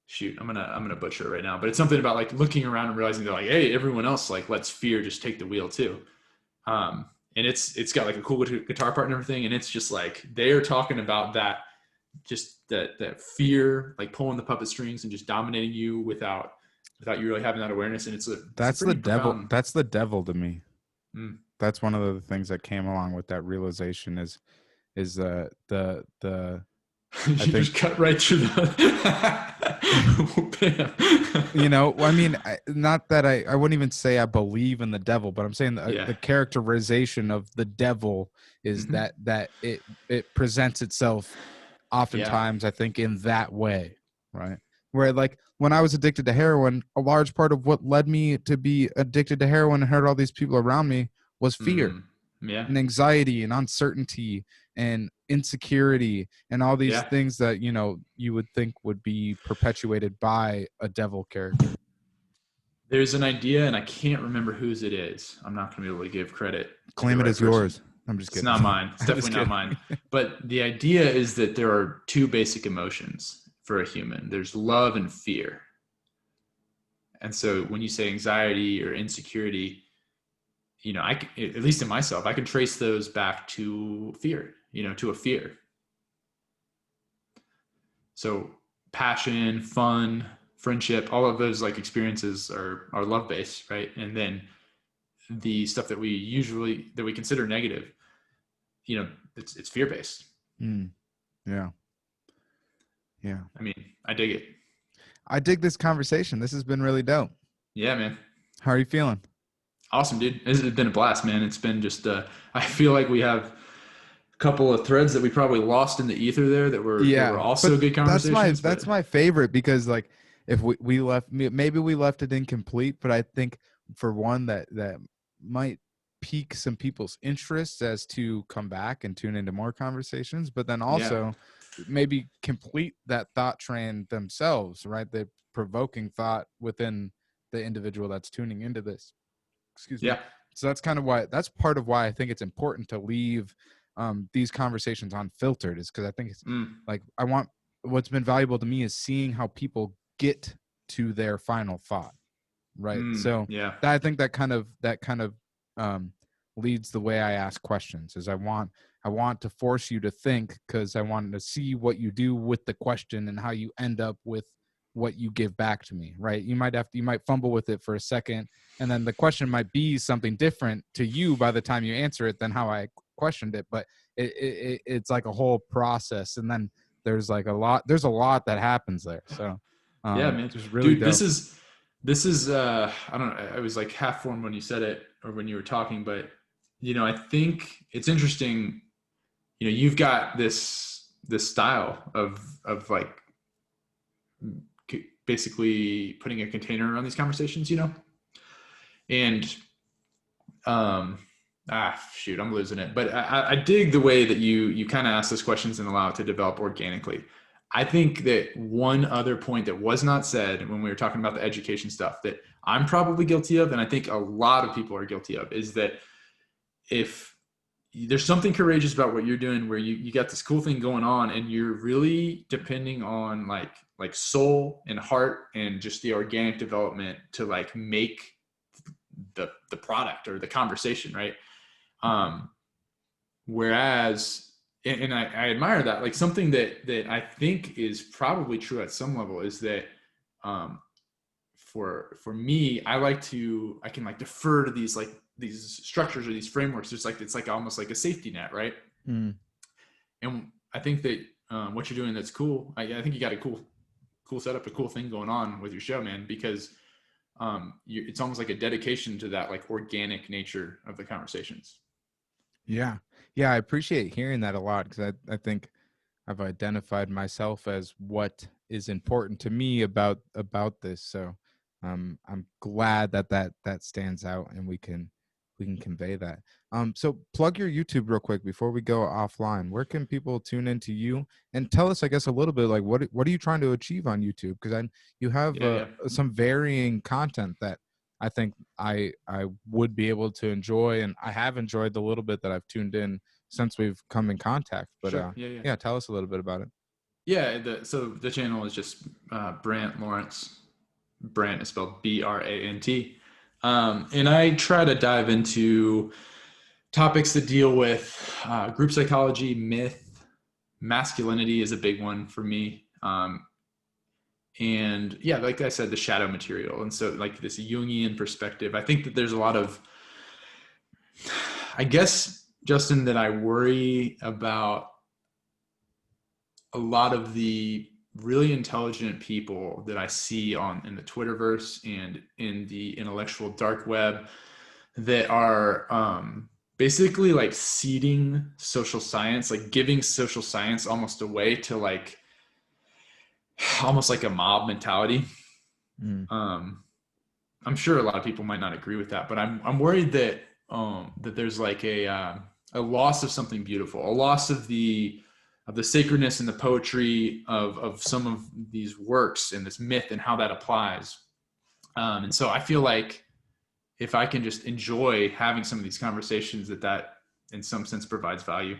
shoot, I'm gonna butcher it right now, but it's something about like looking around and realizing they're like, hey, everyone else like lets fear just take the wheel too. And it's got like a cool guitar part and everything, and it's just like they're talking about that, just that fear like pulling the puppet strings and just dominating you without you really having that awareness. And it's the devil. profound... That's the devil to me. That's one of the things that came along with that realization is the you just cut right through the you know, I mean, not that I wouldn't even say I believe in the devil, but I'm saying the characterization of the devil is that it presents itself oftentimes, I think, in that way, right? Where like when I was addicted to heroin, a large part of what led me to be addicted to heroin and hurt all these people around me was fear. And anxiety and uncertainty and insecurity and all these things that, you know, you would think would be perpetuated by a devil character. There's an idea, and I can't remember whose it is. I'm not going to be able to give credit. Claim it as yours. I'm just kidding. It's not mine. It's definitely not mine. But the idea is that there are two basic emotions for a human. There's love and fear. And so when you say anxiety or insecurity, you know, at least in myself, I can trace those back to fear, you know, to a fear. So passion, fun, friendship, all of those like experiences are love-based, right? And then the stuff that we consider negative, you know, it's fear-based. Yeah. I mean, I dig it. I dig this conversation. This has been really dope. Yeah, man. How are you feeling? Awesome, dude. It's been a blast, man. It's been just, I feel like we have a couple of threads that we probably lost in the ether there that were also good conversations. That's my favorite, because like if we left, maybe we left it incomplete, but I think for one that might pique some people's interests as to come back and tune into more conversations, but then also maybe complete that thought train themselves, right? The provoking thought within the individual that's tuning into this. Excuse me. Yeah. So that's part of why I think it's important to leave these conversations unfiltered, is because I think it's like what's been valuable to me is seeing how people get to their final thought. Right. So I think that kind of leads the way I ask questions, is I want to force you to think, because I want to see what you do with the question and how you end up with what you give back to me, right? You might fumble with it for a second, and then the question might be something different to you by the time you answer it than how I questioned it. But it's like a whole process, and then there's a lot that happens there. So yeah, man, just really dude, this is I don't know, I was like half formed when you said it or when you were talking, but you know, I think it's interesting, you know, you've got this style of like basically putting a container around these conversations, you know, and shoot, I'm losing it. But I dig the way that you kind of ask those questions and allow it to develop organically. I think that one other point that was not said when we were talking about the education stuff that I'm probably guilty of, and I think a lot of people are guilty of, is that if there's something courageous about what you're doing, where you got this cool thing going on and you're really depending on like soul and heart and just the organic development to like make the product or the conversation, right? Whereas, and I admire that, like something that I think is probably true at some level is that for me, I can like defer to these structures or these frameworks. It's like almost like a safety net, right? And I think that what you're doing, that's cool. I think you got a cool setup, a cool thing going on with your show, man, because it's almost like a dedication to that like organic nature of the conversations. Yeah. I appreciate hearing that a lot, because I think I've identified myself as what is important to me about this. So I'm glad that stands out, and we can convey that. So plug your YouTube real quick before we go offline. Where can people tune into you, and tell us, I guess, a little bit like what are you trying to achieve on YouTube? Because you have Yeah. some varying content that I think I would be able to enjoy, and I have enjoyed the little bit that I've tuned in since we've come in contact. But Sure. yeah, tell us a little bit about it. Yeah. So the channel is just Brant Lawrence. Brant is spelled Brant. And I try to dive into topics that deal with group psychology, myth, masculinity is a big one for me. And yeah, like I said, the shadow material. And so like this Jungian perspective, I think that there's a lot of, I guess, Justin, that I worry about a lot of the really intelligent people that I see in the Twitterverse and in the intellectual dark web that are basically like seeding social science, like giving social science almost away to like almost like a mob mentality. I'm sure a lot of people might not agree with that, but I'm worried that that there's like a loss of something beautiful, a loss of the sacredness and the poetry of some of these works and this myth and how that applies. And so I feel like if I can just enjoy having some of these conversations, that in some sense provides value.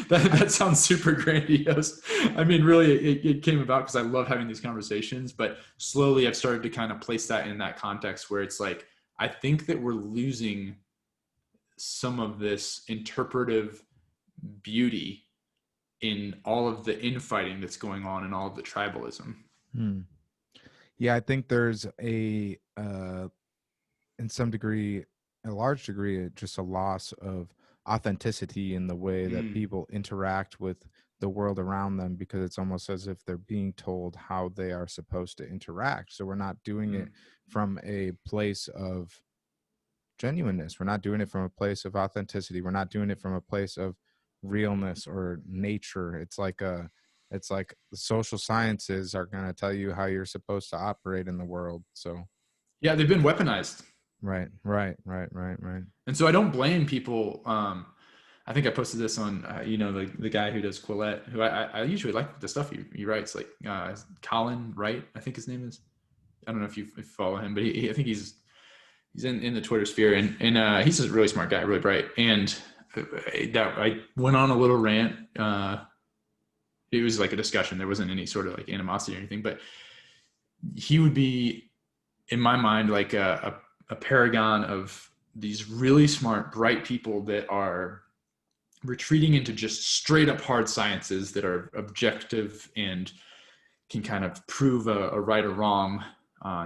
that sounds super grandiose. I mean, really, it came about because I love having these conversations, but slowly I've started to kind of place that in that context where it's like, I think that we're losing some of this interpretive beauty in all of the infighting that's going on and all of the tribalism. Yeah, I think there's in some degree, a large degree, just a loss of authenticity in the way that people interact with the world around them, because it's almost as if they're being told how they are supposed to interact. So we're not doing it from a place of genuineness. We're not doing it from a place of authenticity. We're not doing it from a place of realness or nature. It's like the social sciences are going to tell you how you're supposed to operate in the world. So yeah, they've been weaponized. Right. And so I don't blame people. I think I posted this on, the guy who does Quillette, who I usually like the stuff he writes, like Colin Wright, I think his name is. I don't know if you follow him, but I think he's in the Twitter sphere, and he's a really smart guy, really bright. And that I went on a little rant. It was like a discussion. There wasn't any sort of like animosity or anything, but he would be, in my mind, like a paragon of these really smart, bright people that are retreating into just straight up hard sciences that are objective and can kind of prove a right or wrong.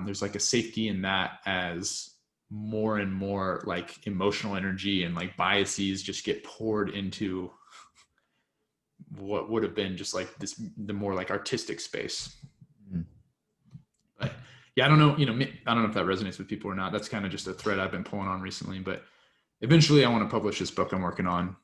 There's like a safety in that the more and more like emotional energy and like biases just get poured into what would have been just like the more like artistic space. But yeah, I don't know if that resonates with people or not. That's kind of just a thread I've been pulling on recently, but eventually I want to publish this book I'm working on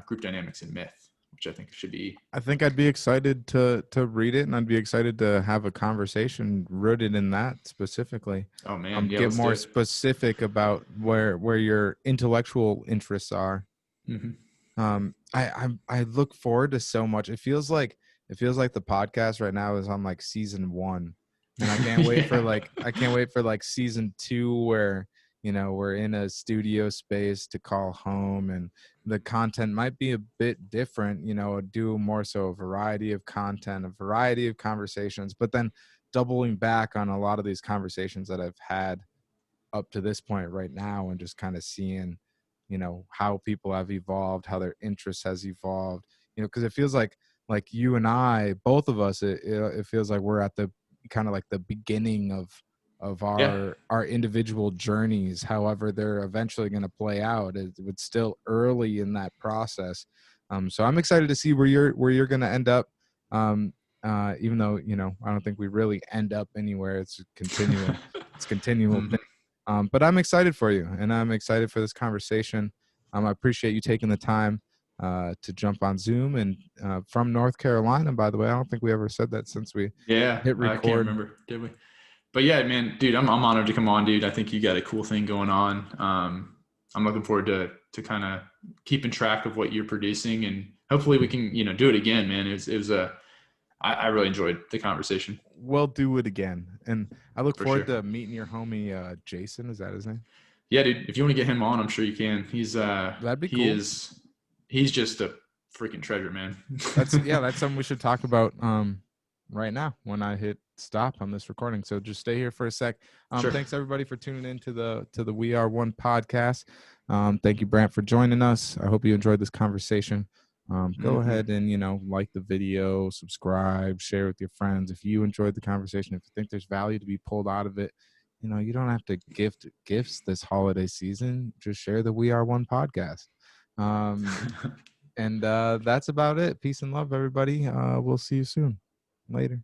group dynamics and myth, which I think should be. I think I'd be excited to read it, and I'd be excited to have a conversation rooted in that specifically. Oh man, yeah, get more specific about where your intellectual interests are. I look forward to so much. It feels like the podcast right now is on like season 1, and I can't wait for like season 2, where we're in a studio space to call home, and the content might be a bit different, do more so a variety of content, a variety of conversations, but then doubling back on a lot of these conversations that I've had up to this point right now, and just kind of seeing, how people have evolved, how their interest has evolved, because it feels like you and I, both of us, it feels like we're at the kind of like the beginning of our individual journeys. However they're eventually going to play out, it's still early in that process. So I'm excited to see where you're going to end up, even though I don't think we really end up anywhere. It's continual thing. But I'm excited for you, and I'm excited for this conversation. I appreciate you taking the time to jump on Zoom, and from North Carolina, by the way. I don't think we ever said that since we hit record. I can't remember, did we? But yeah, man, dude, I'm honored to come on, dude. I think you got a cool thing going on. I'm looking forward to kind of keeping track of what you're producing, and hopefully we can, do it again, man. I really enjoyed the conversation. We'll do it again. And I look For forward sure. to meeting your homie, Jason. Is that his name? Yeah, dude, if you want to get him on, I'm sure you can. That'd be He cool. is, he's just a freaking treasure, man. That's something we should talk about right now when I hit stop on this recording. So just stay here for a sec. Sure. Thanks everybody for tuning in to the We Are One podcast. Thank you, Brant, for joining us. I hope you enjoyed this conversation. Go ahead and like the video, subscribe, share with your friends if you enjoyed the conversation. If you think there's value to be pulled out of it, you don't have to gift gifts this holiday season. Just share the We Are One podcast. And that's about it. Peace and love, everybody. We'll see you soon. Later.